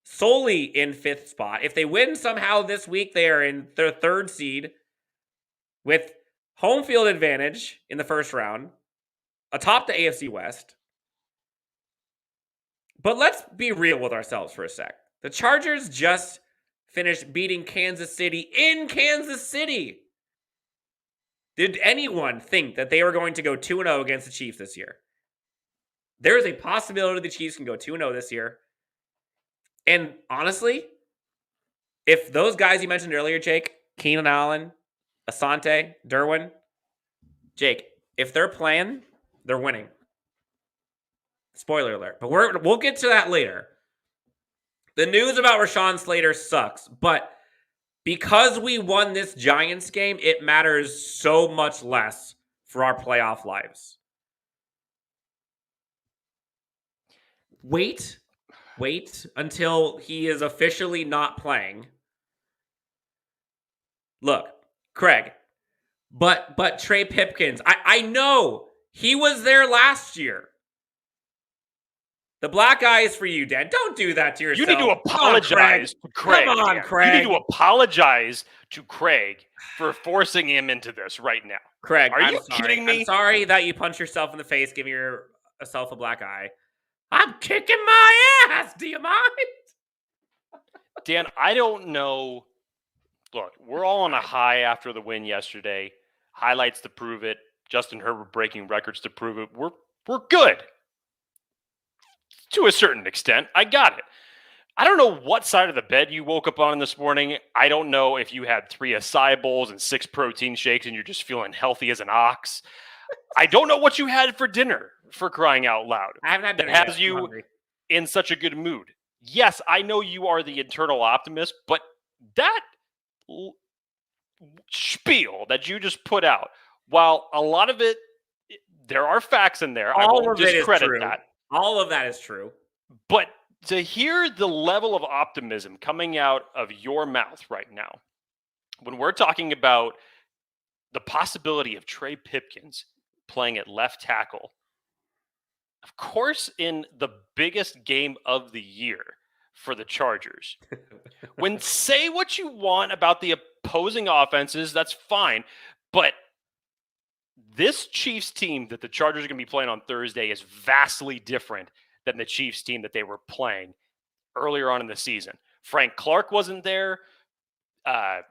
solely in 5th spot. If they win somehow this week, they are in their 3rd seed with home field advantage in the first round, atop the AFC West. But let's be real with ourselves for a sec. The Chargers just finished beating Kansas City in Kansas City. Did anyone think that they were going to go 2-0 against the Chiefs this year? There is a possibility the Chiefs can go 2-0 this year. And honestly, if those guys you mentioned earlier, Jake, Keenan Allen, Asante, Derwin, Jake, if they're playing, they're winning. Spoiler alert. But we'll get to that later. The news about Rashawn Slater sucks, but because we won this Giants game, it matters so much less for our playoff lives. Wait until he is officially not playing. Look, Craig, but Trey Pipkins, I know he was there last year. The black eye is for you, Dan. Don't do that to yourself. You need to apologize to Craig. Come on, Dan. Craig. You need to apologize to Craig for forcing him into this right now. Craig, Are you kidding me? I'm sorry that you punched yourself in the face, giving yourself a black eye. I'm kicking my ass. Do you mind? Dan, I don't know. Look, we're all on a high after the win yesterday. Highlights to prove it. Justin Herbert breaking records to prove it. We're good. To a certain extent. I got it. I don't know what side of the bed you woke up on this morning. I don't know if you had 3 acai bowls and 6 protein shakes and you're just feeling healthy as an ox. I don't know what you had for dinner, for crying out loud. I haven't had dinner That has yet. I'm you hungry. in such a good mood. Yes, I know you are the internal optimist, but that spiel that you just put out, while a lot of it, there are facts in there. I won't discredit that. All of that is true. But to hear the level of optimism coming out of your mouth right now, when we're talking about the possibility of Trey Pipkins playing at left tackle, of course, in the biggest game of the year for the Chargers, when say what you want about the opposing offenses, that's fine. But this Chiefs team that the Chargers are going to be playing on Thursday is vastly different than the Chiefs team that they were playing earlier on in the season. Frank Clark wasn't there. Obviously,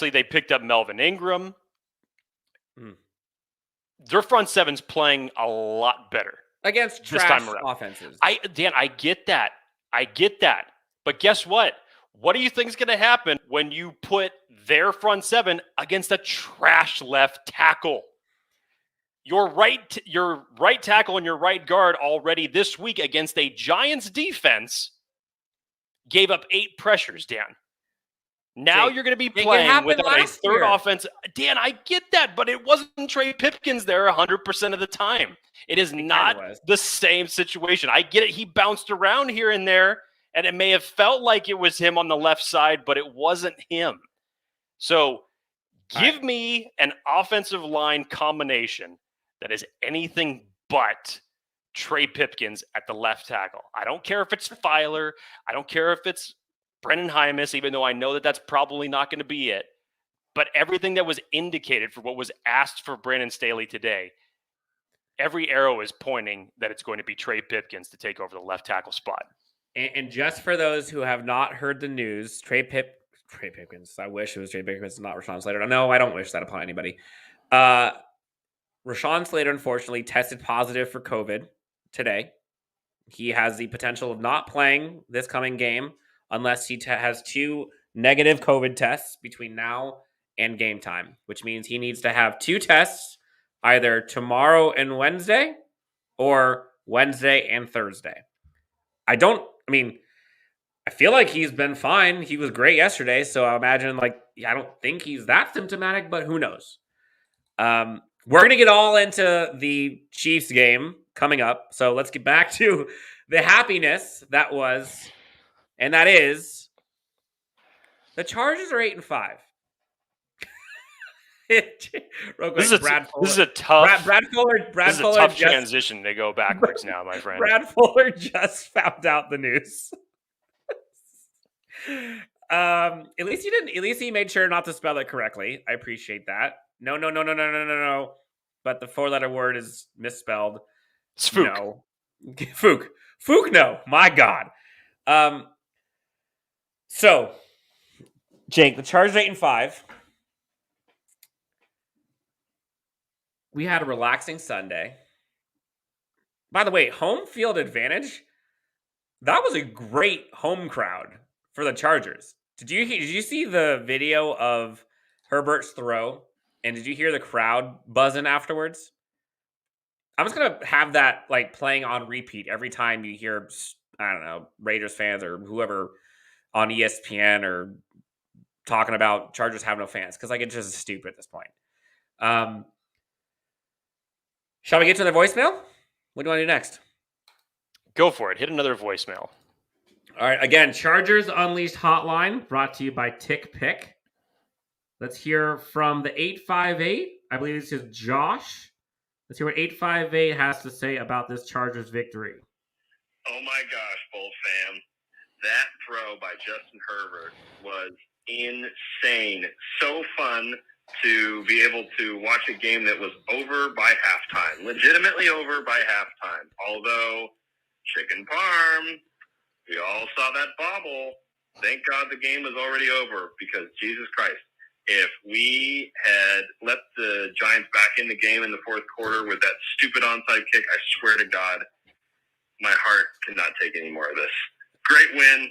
they picked up Melvin Ingram. Their front seven's playing a lot better Against this trash time around. offenses. Dan, I get that. But guess what? What do you think is going to happen when you put their front seven against a trash left tackle? Your right tackle and your right guard already this week against a Giants defense gave up 8 pressures, Dan. Now you're going to be playing without a third offense. Dan, I get that, but it wasn't Trey Pipkins there 100% of the time. It is not the same situation. I get it. He bounced around here and there, and it may have felt like it was him on the left side, but it wasn't him. So give me an offensive line combination that is anything but Trey Pipkins at the left tackle. I don't care if it's Filer. I don't care if it's Brennan Hymus, even though I know that that's probably not going to be it. But everything that was indicated for what was asked for Brandon Staley today, every arrow is pointing that it's going to be Trey Pipkins to take over the left tackle spot. And just for those who have not heard the news, Trey Pipkins. I wish it was Trey Pipkins, not Rashawn Slater. No, I don't wish that upon anybody. Rashawn Slater, unfortunately, tested positive for COVID today. He has the potential of not playing this coming game unless he has 2 negative COVID tests between now and game time, which means he needs to have 2 tests either tomorrow and Wednesday or Wednesday and Thursday. I feel like he's been fine. He was great yesterday, so I imagine, I don't think he's that symptomatic, but who knows? We're going to get all into the Chiefs game coming up, so let's get back to the happiness that was, and that is, the Chargers are 8-5. Real quick, This is a tough. Brad Fuller. This is a tough transition to go backwards now, my friend. Brad Fuller just found out the news. At least he didn't. At least he made sure not to spell it correctly. I appreciate that. No. But the 4-letter word is misspelled. It's Fook. No. Fook. No. My God. So, Jake, the Chargers 8-5. We had a relaxing Sunday. By the way, home field advantage. That was a great home crowd for the Chargers. Did you see the video of Herbert's throw? And did you hear the crowd buzzing afterwards? I'm just gonna have that like playing on repeat every time you hear, I don't know, Raiders fans or whoever on ESPN or talking about Chargers have no fans, because like it's just stupid at this point. Shall we get to the voicemail? What do you want to do next? Go for it. Hit another voicemail. All right. Again, Chargers Unleashed Hotline brought to you by Tick Pick. Let's hear from the 858. I believe this is Josh. Let's hear what 858 has to say about this Chargers victory. Oh my gosh, Bolt fam. That throw by Justin Herbert was insane. So fun to be able to watch a game that was over by halftime. Legitimately over by halftime. Although, chicken parm, we all saw that bobble. Thank God the game was already over, because Jesus Christ, if we had let the Giants back in the game in the fourth quarter with that stupid onside kick, I swear to God, my heart cannot take any more of this. Great win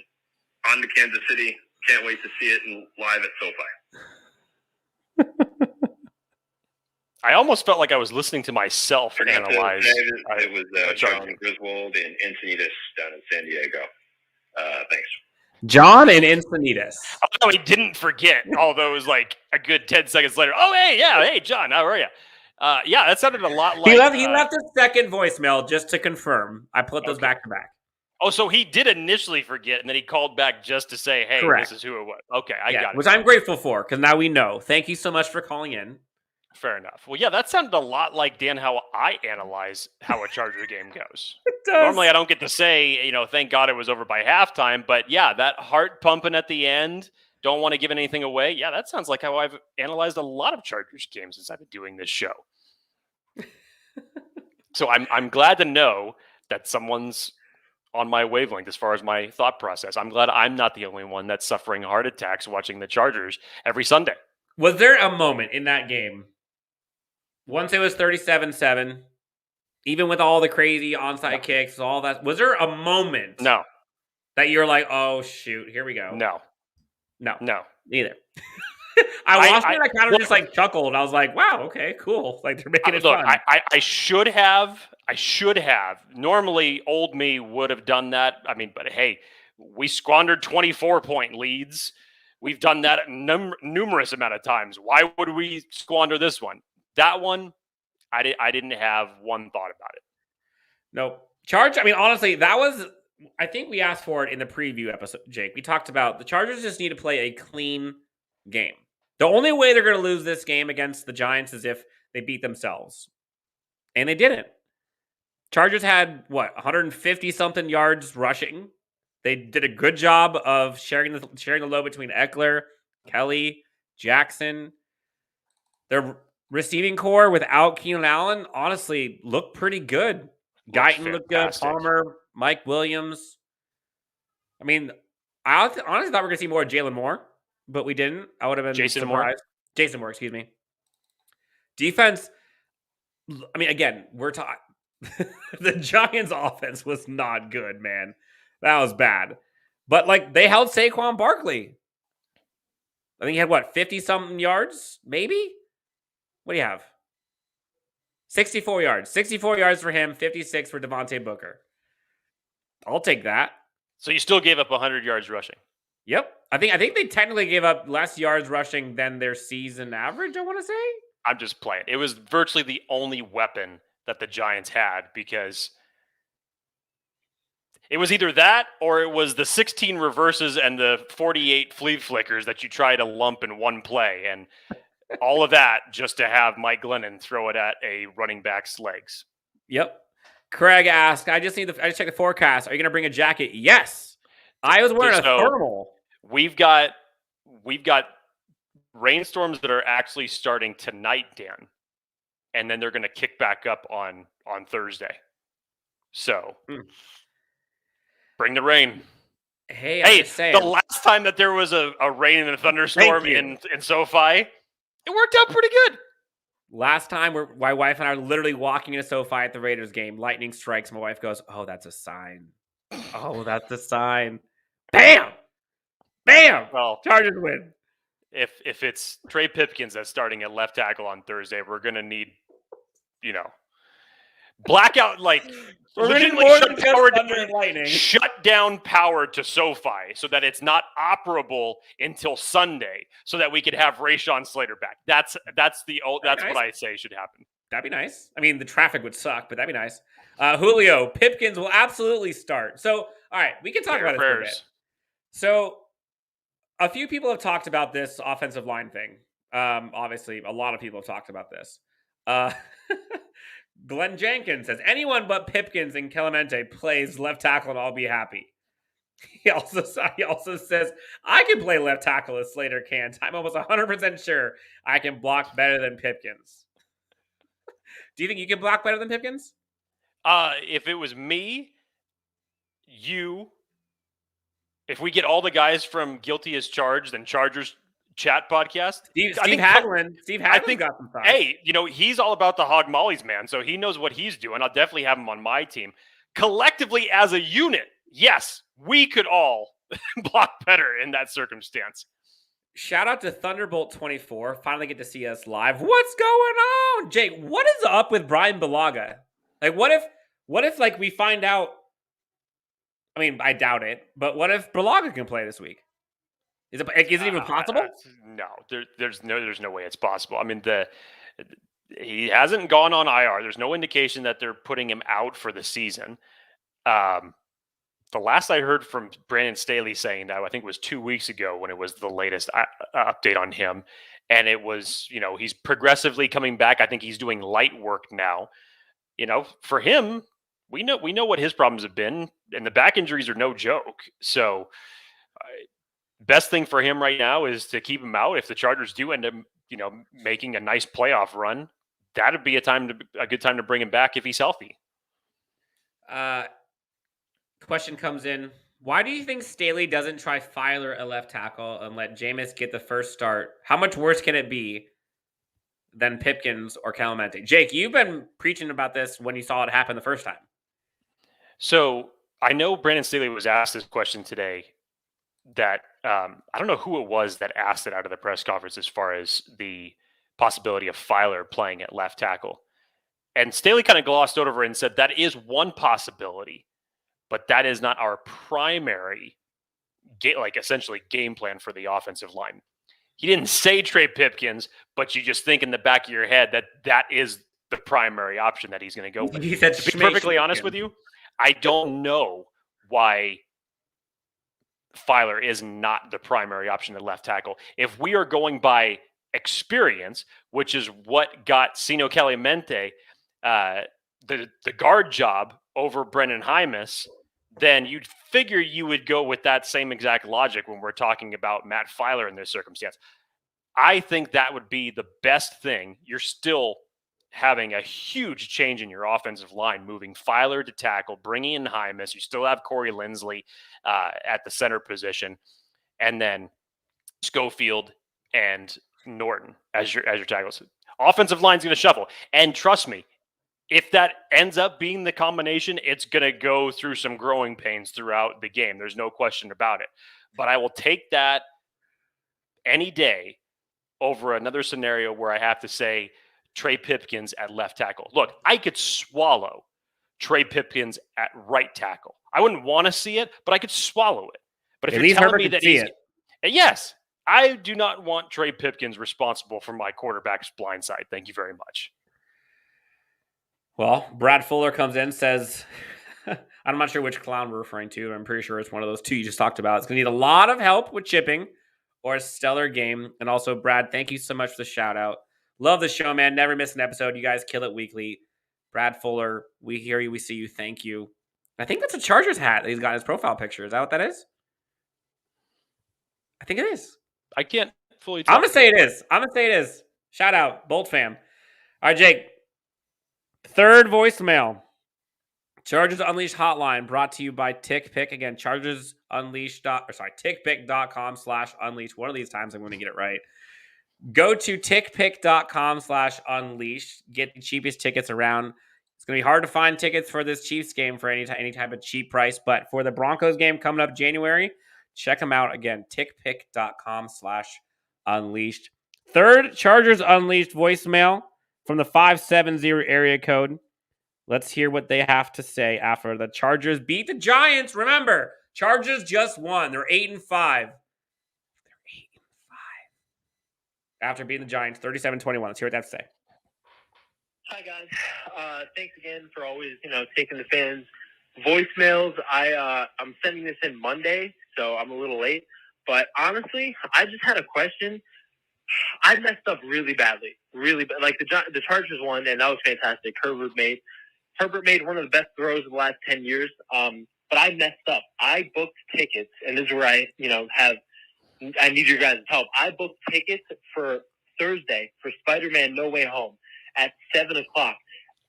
on to Kansas City. Can't wait to see it live at SoFi. I almost felt like I was listening to myself analyze. It was John Griswold and Encinitas down in San Diego. Thanks. John and Encinitas. Oh, he didn't forget. Although it was like a good 10 seconds later. Oh, hey, John, how are you? Yeah, that sounded a lot like... He left a second voicemail just to confirm. I put those back to back. Oh, so he did initially forget, and then he called back just to say, hey, Correct. This is who it was. Okay, I got it. Which I'm grateful for, because now we know. Thank you so much for calling in. Fair enough. Well, yeah, that sounded a lot like, Dan, how I analyze how a Charger game goes. It does. Normally, I don't get to say, thank God it was over by halftime. But yeah, that heart pumping at the end, don't want to give anything away. Yeah, that sounds like how I've analyzed a lot of Chargers games since I've been doing this show. So I'm glad to know that someone's on my wavelength as far as my thought process. I'm glad I'm not the only one that's suffering heart attacks watching the Chargers every Sunday. Was there a moment in that game, once it was 37-7, even with all the crazy onside kicks, all that, was there a moment that you're like, oh, shoot, here we go? No. Neither. I watched it, I kind of just like chuckled. I was like, wow, okay, cool. Like they're making it fun. I should have. Normally, old me would have done that. I mean, but hey, we squandered 24-point leads. We've done that numerous amount of times. Why would we squander this one? That one, I didn't have one thought about it. Nope. I mean, honestly, that was, I think we asked for it in the preview episode, Jake. We talked about the Chargers just need to play a clean game. The only way they're going to lose this game against the Giants is if they beat themselves. And they didn't. Chargers had, 150-something yards rushing. They did a good job of sharing the load between Eckler, Kelly, Jackson. Their receiving core without Keenan Allen, honestly, looked pretty good. Guyton looked good. Palmer, Mike Williams. I mean, I honestly thought we were going to see more of Jalen Moore, but we didn't. I would have been surprised. Jason Moore, excuse me. Defense, I mean, again, we're talking. The Giants' offense was not good, man. That was bad. But, they held Saquon Barkley. I think he had, 50-something yards, maybe? What do you have? 64 yards. 64 yards for him, 56 for Devontae Booker. I'll take that. So you still gave up 100 yards rushing? Yep. I think they technically gave up less yards rushing than their season average, I want to say. I'm just playing. It was virtually the only weapon that the Giants had, because it was either that or it was the 16 reverses and the 48 flea flickers that you try to lump in one play. And All of that just to have Mike Glennon throw it at a running back's legs. Yep. Craig asked, I just checked the forecast. Are you going to bring a jacket? Yes. I was wearing a thermal. We've got rainstorms that are actually starting tonight, Dan. And then they're going to kick back up on Thursday. So bring the rain. Hey, the last time that there was a rain and a thunderstorm in SoFi, it worked out pretty good. Last time, my wife and I are literally walking into SoFi at the Raiders game. Lightning strikes. My wife goes, "Oh, that's a sign. Oh, that's a sign." Bam! Bam! Well, Chargers win. If it's Trey Pipkins that's starting at left tackle on Thursday, we're going to need, blackout, we're going to need more than just thunder and lightning. Shut down power to SoFi so that it's not operable until Sunday, so that we could have Rashawn Slater back. That's what I say should happen. That'd be nice. I mean, the traffic would suck, but that'd be nice. Julio, Pipkins will absolutely start. So, all right, we can talk about this for a bit. So, a few people have talked about this offensive line thing. Obviously, a lot of people have talked about this. Glenn Jenkins says, anyone but Pipkins and Clemente plays left tackle and I'll be happy. He also says, I can play left tackle as Slater can. I'm almost 100% sure I can block better than Pipkins. Do you think you can block better than Pipkins? If it was me, if we get all the guys from Guilty as Charged and Chargers chat podcast, Steve Haglin got some thoughts. Hey, he's all about the hog mollies, man. So he knows what he's doing. I'll definitely have him on my team. Collectively as a unit, yes, we could all block better in that circumstance. Shout out to Thunderbolt 24. Finally get to see us live. What's going on? Jake, what is up with Brian Bulaga? What if we find out? I mean, I doubt it, but what if Bulaga can play this week? Is it even possible? No, there's no way it's possible. I mean, he hasn't gone on IR. There's no indication that they're putting him out for the season. The last I heard from Brandon Staley saying that, I think it was 2 weeks ago when it was the latest update on him. And it was, he's progressively coming back. I think he's doing light work now. For him, we know what his problems have been, and the back injuries are no joke. So best thing for him right now is to keep him out. If the Chargers do end up, making a nice playoff run, that'd be a good time to bring him back if he's healthy. Question comes in. Why do you think Staley doesn't try Filer at left tackle and let Jameis get the first start? How much worse can it be than Pipkins or Clemente? Jake, you've been preaching about this when you saw it happen the first time. So I know Brandon Staley was asked this question today that I don't know who it was that asked it out of the press conference as far as the possibility of Filer playing at left tackle. And Staley kind of glossed over and said that is one possibility, but that is not our primary, essentially game plan for the offensive line. He didn't say Trey Pipkins, but you just think in the back of your head that is the primary option that he's going to go with. He said, to be perfectly honest with you, I don't know why Filer is not the primary option at left tackle. If we are going by experience, which is what got Sino Clemente the guard job over Brendan Hymas, then you'd figure you would go with that same exact logic when we're talking about Matt Filer in this circumstance. I think that would be the best thing. You're still having a huge change in your offensive line, moving Filer to tackle, bringing in Hymas. You still have Corey Lindsley at the center position, and then Schofield and Norton as your tackles. Offensive line's going to shuffle. And trust me, if that ends up being the combination, it's going to go through some growing pains throughout the game. There's no question about it. But I will take that any day over another scenario where I have to say Trey Pipkins at left tackle. Look, I could swallow Trey Pipkins at right tackle. I wouldn't want to see it, but I could swallow it. But if you're telling me that he's yes, I do not want Trey Pipkins responsible for my quarterback's blind side. Thank you very much. Well, Brad Fuller comes in, says, I'm not sure which clown we're referring to. I'm pretty sure it's one of those two you just talked about. It's going to need a lot of help with chipping or a stellar game. And also, Brad, thank you so much for the shout out. Love the show, man. Never miss an episode. You guys kill it weekly. Brad Fuller, we hear you, we see you. Thank you. I think that's a Chargers hat that he's got in his profile picture. Is that what that is? I think it is. I can't fully tell. I'm going to say it is. Shout out, Bolt fam. All right, Jake. Third voicemail. Chargers Unleashed hotline brought to you by TickPick. Again, TickPick.com/unleashed. One of these times I'm going to get it right. Go to TickPick.com/unleashed. Get the cheapest tickets around. It's going to be hard to find tickets for this Chiefs game for any type of cheap price, but for the Broncos game coming up January, check them out. Again, TickPick.com/unleashed. Third Chargers Unleashed voicemail from the 570 area code. Let's hear what they have to say after the Chargers beat the Giants. Remember, Chargers just won. They're 8-5. After beating the Giants 37-21. Let's hear what they have to say. Hi, guys. Thanks again for always, taking the fans' voicemails. I'm sending this in Monday, so I'm a little late. But honestly, I just had a question. I messed up really badly. Really bad. Like, the Chargers won, and that was fantastic. Herbert made one of the best throws of the last 10 years. But I messed up. I booked tickets, and this is where I need your guys' help. I booked tickets for Thursday for Spider-Man No Way Home at 7 o'clock.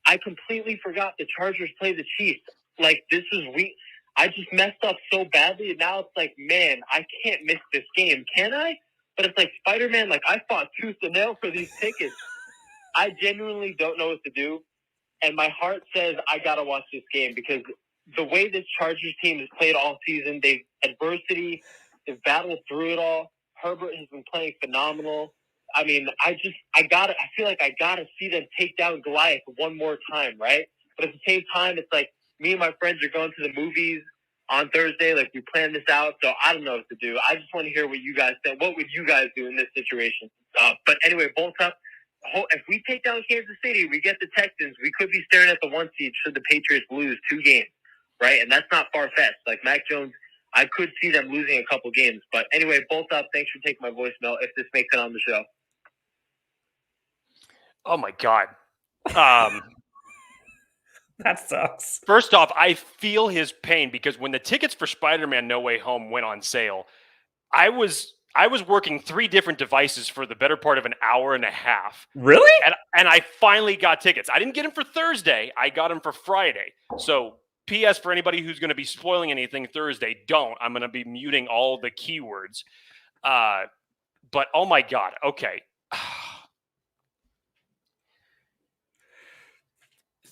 I completely forgot the Chargers play the Chiefs. Like, this was weak. I just messed up so badly, and now it's like, man, I can't miss this game, can I? But it's like Spider-Man, like, I fought tooth and nail for these tickets. I genuinely don't know what to do, and my heart says I got to watch this game because the way this Chargers team has played all season, they've battled through it all. Herbert has been playing phenomenal. I mean, I feel like I gotta see them take down Goliath one more time, right? But at the same time, it's like me and my friends are going to the movies on Thursday. Like, we planned this out, so I don't know what to do. I just want to hear what you guys think. What would you guys do in this situation? But anyway, bolt up. If we take down Kansas City, we get the Texans, we could be staring at the 1 seed should the Patriots lose 2 games, right? And that's not far-fetched. Like, Mac Jones, I could see them losing a couple games. But anyway, bolt up. Thanks for taking my voicemail if this makes it on the show. Oh, my God. That sucks. First off, I feel his pain because when the tickets for Spider-Man No Way Home went on sale, I was working 3 different devices for the better part of an hour and a half. Really? And I finally got tickets. I didn't get them for Thursday. I got them for Friday. So, P.S. for anybody who's going to be spoiling anything Thursday, don't. I'm going to be muting all the keywords. But, oh, my God. Okay.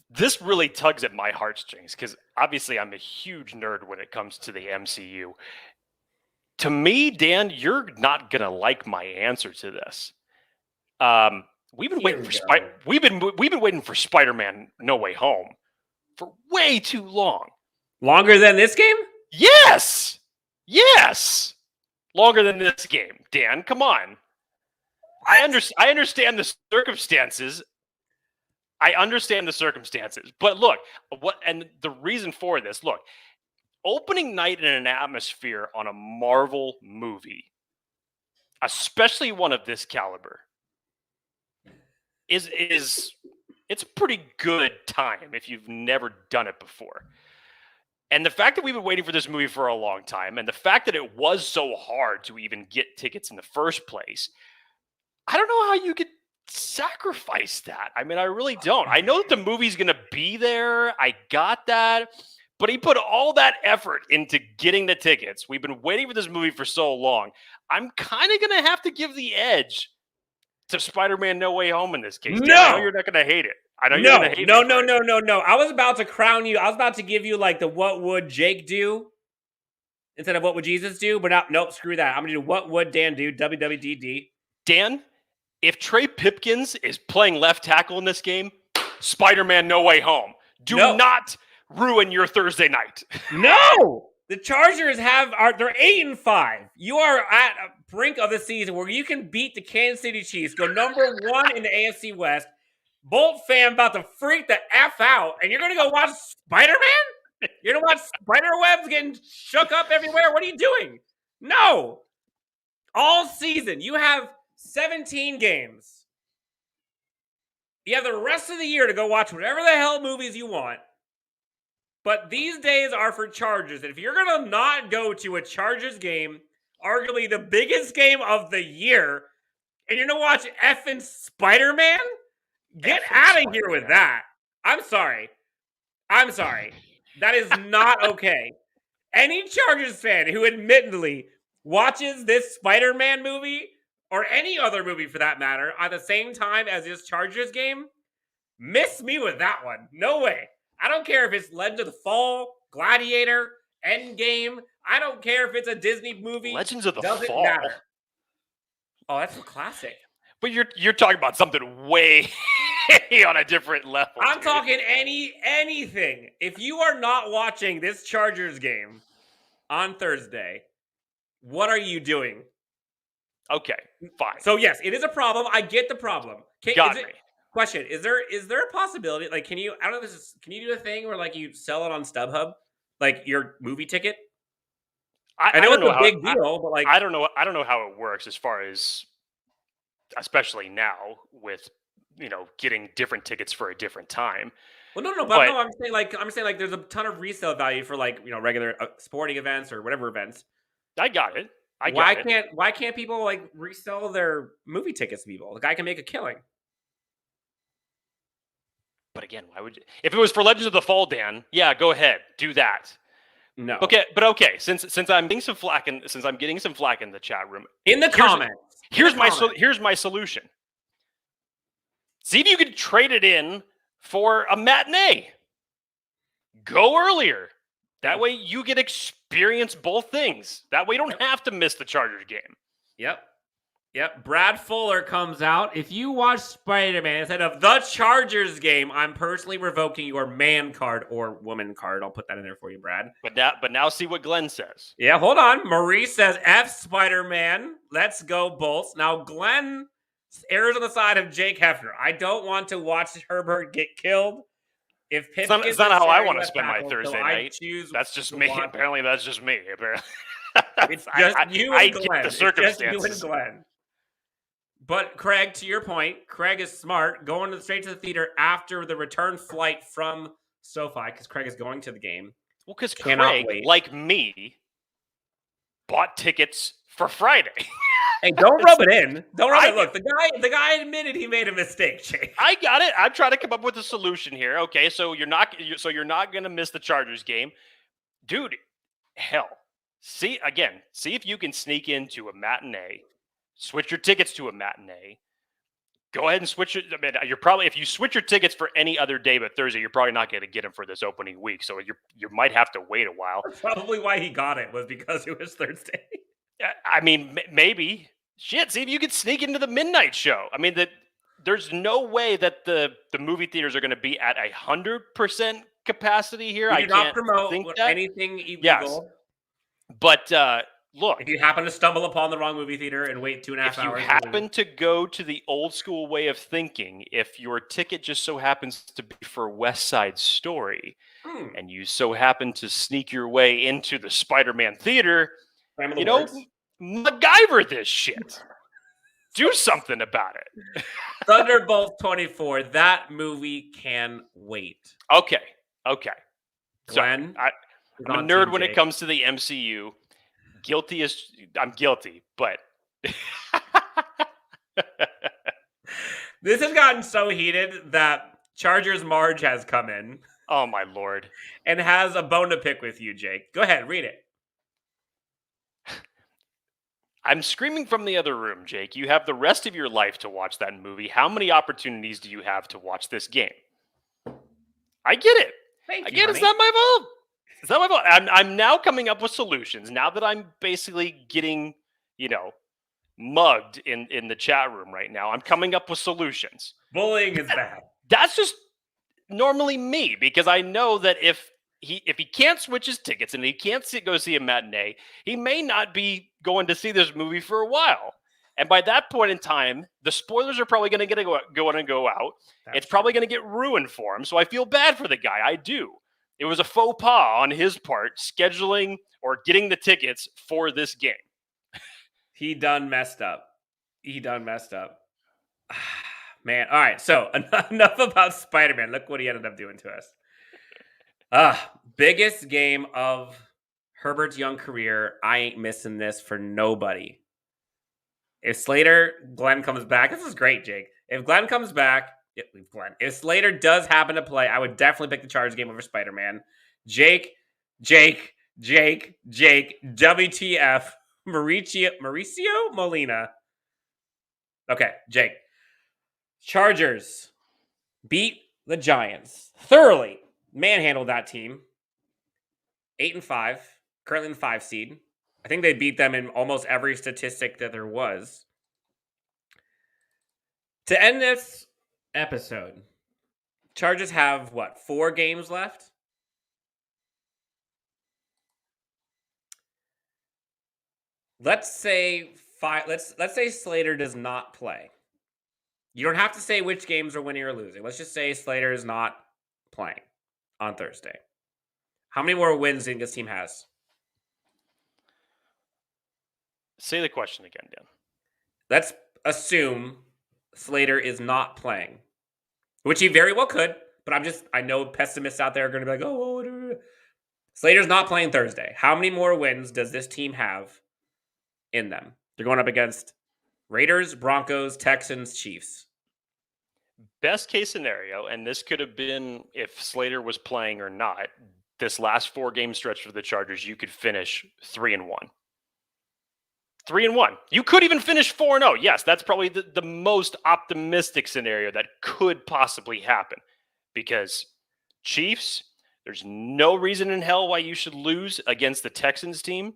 This really tugs at my heartstrings because obviously I'm a huge nerd when it comes to the MCU. To me, Dan, you're not gonna like my answer to this. We've been waiting for Spider-Man No Way Home for way too long. Longer than this game? Yes, longer than this game. Dan, come on. I understand the circumstances. But look, and the reason for this, look, opening night in an atmosphere on a Marvel movie, especially one of this caliber, it's a pretty good time if you've never done it before. And the fact that we've been waiting for this movie for a long time, and the fact that it was so hard to even get tickets in the first place, I don't know how you could sacrifice that. I mean, I really don't. I know that the movie's going to be there. I got that. But he put all that effort into getting the tickets. We've been waiting for this movie for so long. I'm kind of going to have to give the edge to Spider-Man No Way Home in this case. No! I know you're not going to hate it. I know you're going to hate it. No. I was about to crown you. I was about to give you like the what would Jake do instead of what would Jesus do. But nope, screw that. I'm going to do what would Dan do, WWDD. Dan, if Trey Pipkins is playing left tackle in this game, Spider-Man No Way Home. Do not ruin your Thursday night. No! The Chargers they're 8-5. You are at a brink of the season where you can beat the Kansas City Chiefs, go number 1 in the AFC West. Bolt fan about to freak the F out, and you're going to go watch Spider-Man? You're going to watch spider webs getting shook up everywhere? What are you doing? No! All season. You have 17 games. You have the rest of the year to go watch whatever the hell movies you want. But these days are for Chargers. And if you're going to not go to a Chargers game, arguably the biggest game of the year, and you're going to watch effing Spider-Man? Get out of here with that. I'm sorry. That is not okay. Any Chargers fan who admittedly watches this Spider-Man movie, or any other movie for that matter, at the same time as this Chargers game, miss me with that one. No way. I don't care if it's Legends of the Fall, Gladiator, Endgame. I don't care if it's a Disney movie. Legends of the Doesn't Fall. matter. Oh, that's a classic. But you're talking about something way on a different level. I'm talking anything. If you are not watching this Chargers game on Thursday, what are you doing? Okay, fine. So yes, it is a problem. I get the problem. Got me. Question: Is there a possibility? Like, can you? I don't know. If this is. Can you do a thing where like you sell it on StubHub, like your movie ticket? I know it's a big deal, but like I don't know how it works as far as, especially now with getting different tickets for a different time. Well, no, but no, I'm saying like there's a ton of resale value for like regular sporting events or whatever events. I got it. Why can't people like resell their movie tickets to people? The guy can make a killing. But again, why would you? If it was for Legends of the Fall, Dan, yeah, go ahead, do that. No. Okay, but okay, since I'm getting some flack in the chat room, in the comments, here's my solution. See if you could trade it in for a matinee. Go earlier. That way you get experience both things. That way you don't have to miss the Chargers game. Yep. Brad Fuller comes out. If you watch Spider-Man instead of the Chargers game, I'm personally revoking your man card or woman card. I'll put that in there for you, Brad. But now see what Glenn says. Yeah, hold on. Marie says, F Spider-Man. Let's go, Bolts. Now, Glenn errs on the side of Jake Hefner. I don't want to watch Herbert get killed. If it's not how I want to spend my Thursday night. That's just me. Apparently, that's just me. Apparently. It's just you and Glenn. Get the circumstances. It's just you and Glenn. But Craig, to your point, Craig is smart, going straight to the theater after the return flight from SoFi, because Craig is going to the game. Well, because Craig, like me, bought tickets for Friday. Hey, don't rub it in. Don't rub it. Look, the guy admitted he made a mistake, Jake. I got it. I'm trying to come up with a solution here. Okay, so you're not going to miss the Chargers game, dude. Hell, see if you can sneak into a matinee. Switch your tickets to a matinee. Go ahead and switch it. I mean, if you switch your tickets for any other day but Thursday, you're probably not going to get them for this opening week. So you might have to wait a while. That's probably why he got it, was because it was Thursday. I mean, maybe. Shit, see if you could sneak into the midnight show. I mean, there's no way that the movie theaters are going to be at 100% capacity here. I can't promote anything illegal. Yes. But look, if you happen to stumble upon the wrong movie theater and wait 2.5 hours. If you happen to go to the old school way of thinking, if your ticket just so happens to be for West Side Story, and you so happen to sneak your way into the Spider-Man theater, MacGyver this shit. Do something about it. Thunderbolt 24, that movie can wait. Okay. Glenn, so I'm a nerd when it comes to the MCU. I'm guilty, but this has gotten so heated that Chargers Marge has come in. Oh my lord. And has a bone to pick with you, Jake. Go ahead, read it. I'm screaming from the other room, Jake. You have the rest of your life to watch that movie. How many opportunities do you have to watch this game? I get it. Thank you, I get it. It's not my fault. It's not my fault. I'm now coming up with solutions. Now that I'm basically getting, mugged in the chat room right now, I'm coming up with solutions. Bullying is bad. That's just normally me, because I know that if he can't switch his tickets and he can't go see a matinee, he may not be going to see this movie for a while. And by that point in time, the spoilers are probably going to go out. It's probably going to get ruined for him. So I feel bad for the guy. I do. It was a faux pas on his part, scheduling or getting the tickets for this game. He done messed up. Man, all right. So enough about Spider-Man. Look what he ended up doing to us. Biggest game of Herbert's young career. I ain't missing this for nobody. If Glenn comes back, this is great, Jake. If Glenn comes back, if Slater does happen to play, I would definitely pick the Chargers game over Spider-Man. Jake, WTF, Mauricio Molina. Okay, Jake. Chargers beat the Giants thoroughly, manhandled that team. 8-5, currently in the 5 seed. I think they beat them in almost every statistic that there was. To end this episode, Chargers have 4 games left? Let's say 5. Let's say Slater does not play. You don't have to say which games are winning or losing. Let's just say Slater is not playing on Thursday. How many more wins do you think this team has? Say the question again, Dan. Let's assume Slater is not playing, which he very well could, but I know pessimists out there are going to be like, oh, Slater's not playing Thursday. How many more wins does this team have in them? They're going up against Raiders, Broncos, Texans, Chiefs. Best case scenario, and this could have been if Slater was playing or not, this last 4-game stretch for the Chargers, you could finish 3-1. 3-1. You could even finish 4-0. Yes, that's probably the most optimistic scenario that could possibly happen. Because Chiefs, there's no reason in hell why you should lose against the Texans team.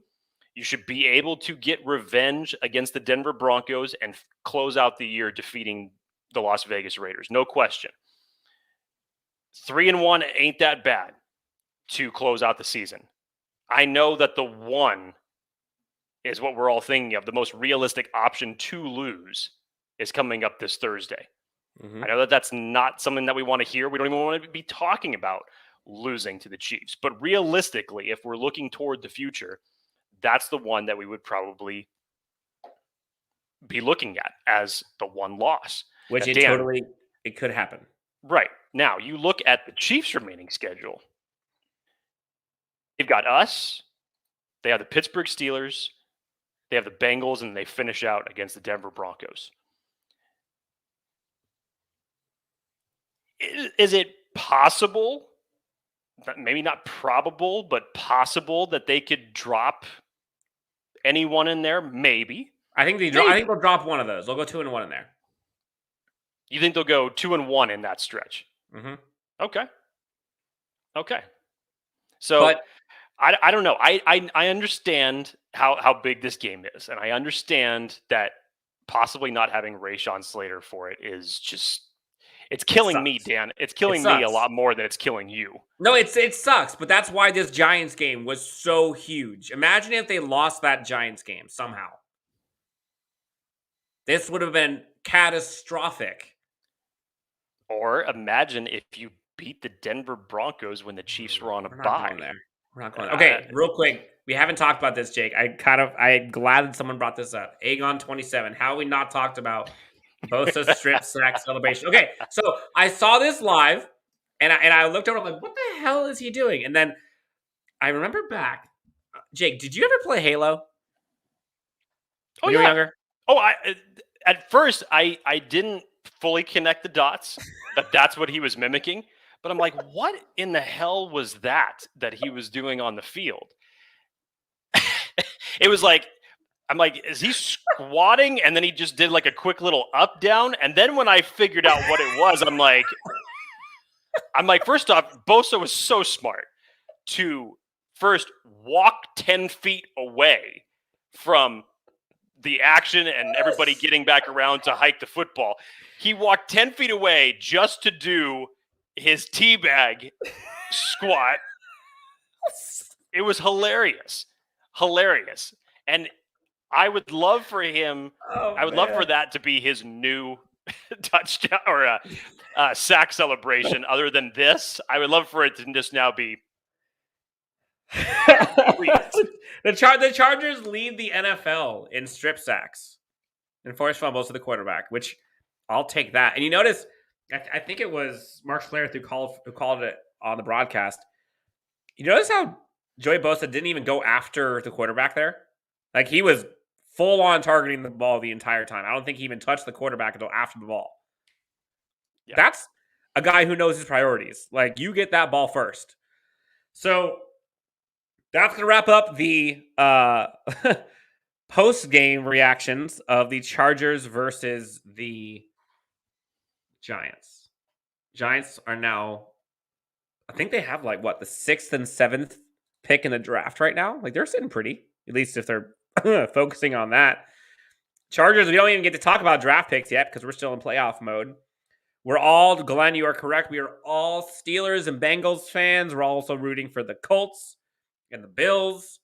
You should be able to get revenge against the Denver Broncos and close out the year defeating the Las Vegas Raiders. No question. 3-1 ain't that bad to close out the season. I know that the 1 is what we're all thinking of. The most realistic option to lose is coming up this Thursday. Mm-hmm. I know that that's not something that we want to hear. We don't even want to be talking about losing to the Chiefs. But realistically, if we're looking toward the future, that's the one that we would probably be looking at as the 1 loss. Which now, it could happen. Right. Now, you look at the Chiefs' remaining schedule. They've got us. They have the Pittsburgh Steelers. They have the Bengals, and they finish out against the Denver Broncos. Is it possible, maybe not probable, but possible that they could drop anyone in there? Maybe. I think they'll drop one of those. They'll go 2-1 in there. You think they'll go 2-1 in that stretch? Mm-hmm. Okay. So, but I don't know. I understand how big this game is, and I understand that possibly not having Rashawn Slater for it is just it's killing me, Dan. It's killing me a lot more than it's killing you. No, it sucks, but that's why this Giants game was so huge. Imagine if they lost that Giants game somehow. This would have been catastrophic. Or imagine if you beat the Denver Broncos when the Chiefs were on a bye. We're not going there. Okay, real quick. We haven't talked about this, Jake. I'm glad that someone brought this up. Aegon 27. How have we not talked about Bosa's strip sack celebration? Okay, so I saw this live, and I looked over. I'm like, what the hell is he doing? And then I remember back. Jake, did you ever play Halo? When you were younger? Oh, at first I didn't fully connect the dots that that's what he was mimicking, but I'm like, what in the hell was that he was doing on the field? It was like, I'm like, is he squatting? And then he just did like a quick little up down. And then when I figured out what it was, I'm like, first off, Bosa was so smart to first walk 10 feet away from the action and everybody getting back around to hike the football. He walked 10 feet away just to do his teabag squat. It was hilarious. And I would love for him, love for that to be his new touchdown or sack celebration. Other than this, I would love for it to just now be The Chargers lead the NFL in strip sacks and forced fumbles to the quarterback, which I'll take that. And you notice, I think it was Mark Schlereth who called it on the broadcast. You notice how Joey Bosa didn't even go after the quarterback there? Like, he was full on targeting the ball the entire time. I don't think he even touched the quarterback until after the ball. Yeah. That's a guy who knows his priorities. Like, you get that ball first. So that's going to wrap up the post-game reactions of the Chargers versus the Giants. Giants are now, I think they have like, the 6th and 7th pick in the draft right now. Like, they're sitting pretty, at least if they're focusing on that. Chargers, we don't even get to talk about draft picks yet because we're still in playoff mode. Glenn, you are correct. We are all Steelers and Bengals fans. We're also rooting for the Colts and the Bills.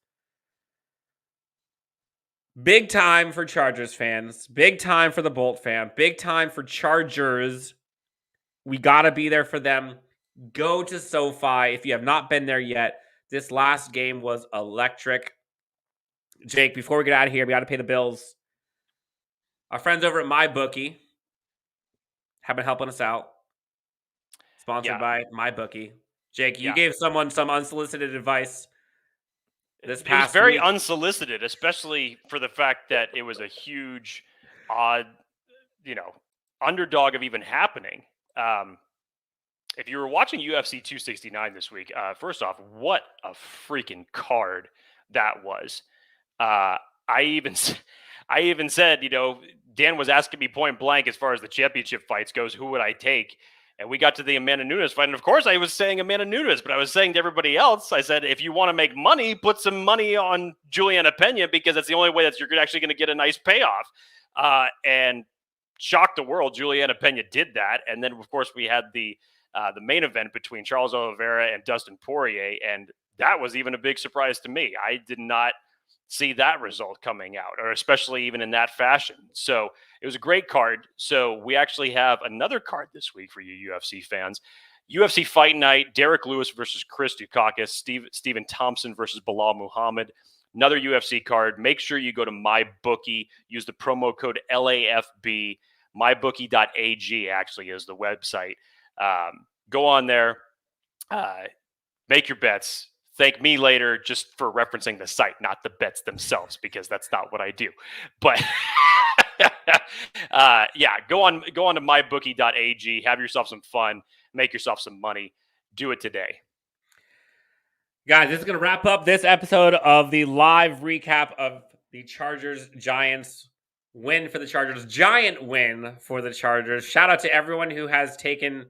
Big time for Chargers fans. Big time for the Bolt fan. Big time for Chargers. We got to be there for them. Go to SoFi if you have not been there yet. This last game was electric. Jake, before we get out of here, we got to pay the bills. Our friends over at MyBookie have been helping us out. Sponsored by MyBookie. Jake, you gave someone some unsolicited advice this past week. It was very unsolicited, especially for the fact that it was a huge, odd, underdog of even happening. If you were watching UFC 269 this week, first off, what a freaking card that was. I even said, Dan was asking me point blank as far as the championship fights goes, who would I take? And we got to the Amanda Nunes fight. And of course I was saying Amanda Nunes, but I was saying to everybody else, I said, if you want to make money, put some money on Juliana Pena, because that's the only way that you're actually going to get a nice payoff. And shocked the world. Juliana Pena did that. And then of course we had the main event between Charles Oliveira and Dustin Poirier. And that was even a big surprise to me. I did not see that result coming out, or especially even in that fashion. So it was a great card. So we actually have another card this week for you UFC fans. UFC Fight Night, Derek Lewis versus Chris Dukakis, Stephen Thompson versus Bilal Muhammad. Another UFC card. Make sure you go to MyBookie. Use the promo code LAFB. MyBookie.ag actually is the website. Go on there. Make your bets. Thank me later just for referencing the site, not the bets themselves, because that's not what I do. But go on to mybookie.ag, have yourself some fun, make yourself some money. Do it today. Guys, this is going to wrap up this episode of the live recap of the Chargers-Giants win for the Chargers. Giant win for the Chargers. Shout out to everyone who has taken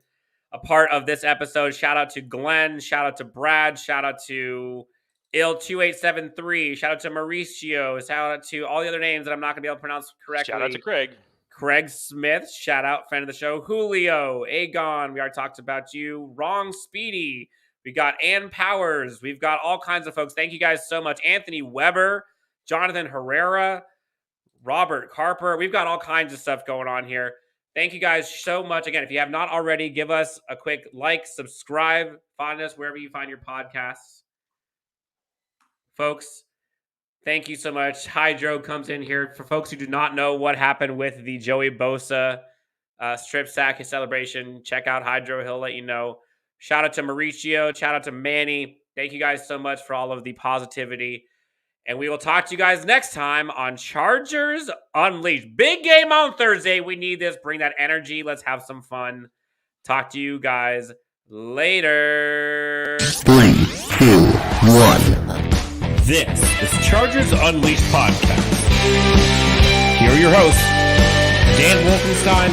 a part of this episode. Shout out to Glenn. Shout out to Brad. Shout out to Il2873. Shout out to Mauricio. Shout out to all the other names that I'm not going to be able to pronounce correctly. Shout out to Craig. Craig Smith. Shout out, friend of the show. Julio. Agon. We already talked about you. Wrong Speedy. We got Ann Powers. We've got all kinds of folks. Thank you guys so much. Anthony Weber. Jonathan Herrera. Robert Carper. We've got all kinds of stuff going on here. Thank you guys so much. Again, if you have not already, give us a quick like, subscribe, find us wherever you find your podcasts. Folks, thank you so much. Hydro comes in here. For folks who do not know what happened with the Joey Bosa strip sack celebration, check out Hydro. He'll let you know. Shout out to Mauricio. Shout out to Manny. Thank you guys so much for all of the positivity. And we will talk to you guys next time on Chargers Unleashed. Big game on Thursday. We need this. Bring that energy. Let's have some fun. Talk to you guys later. 3, 2, 1. This is Chargers Unleashed podcast. Here are your hosts, Dan Wolkenstein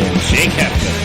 and Jake Hefner.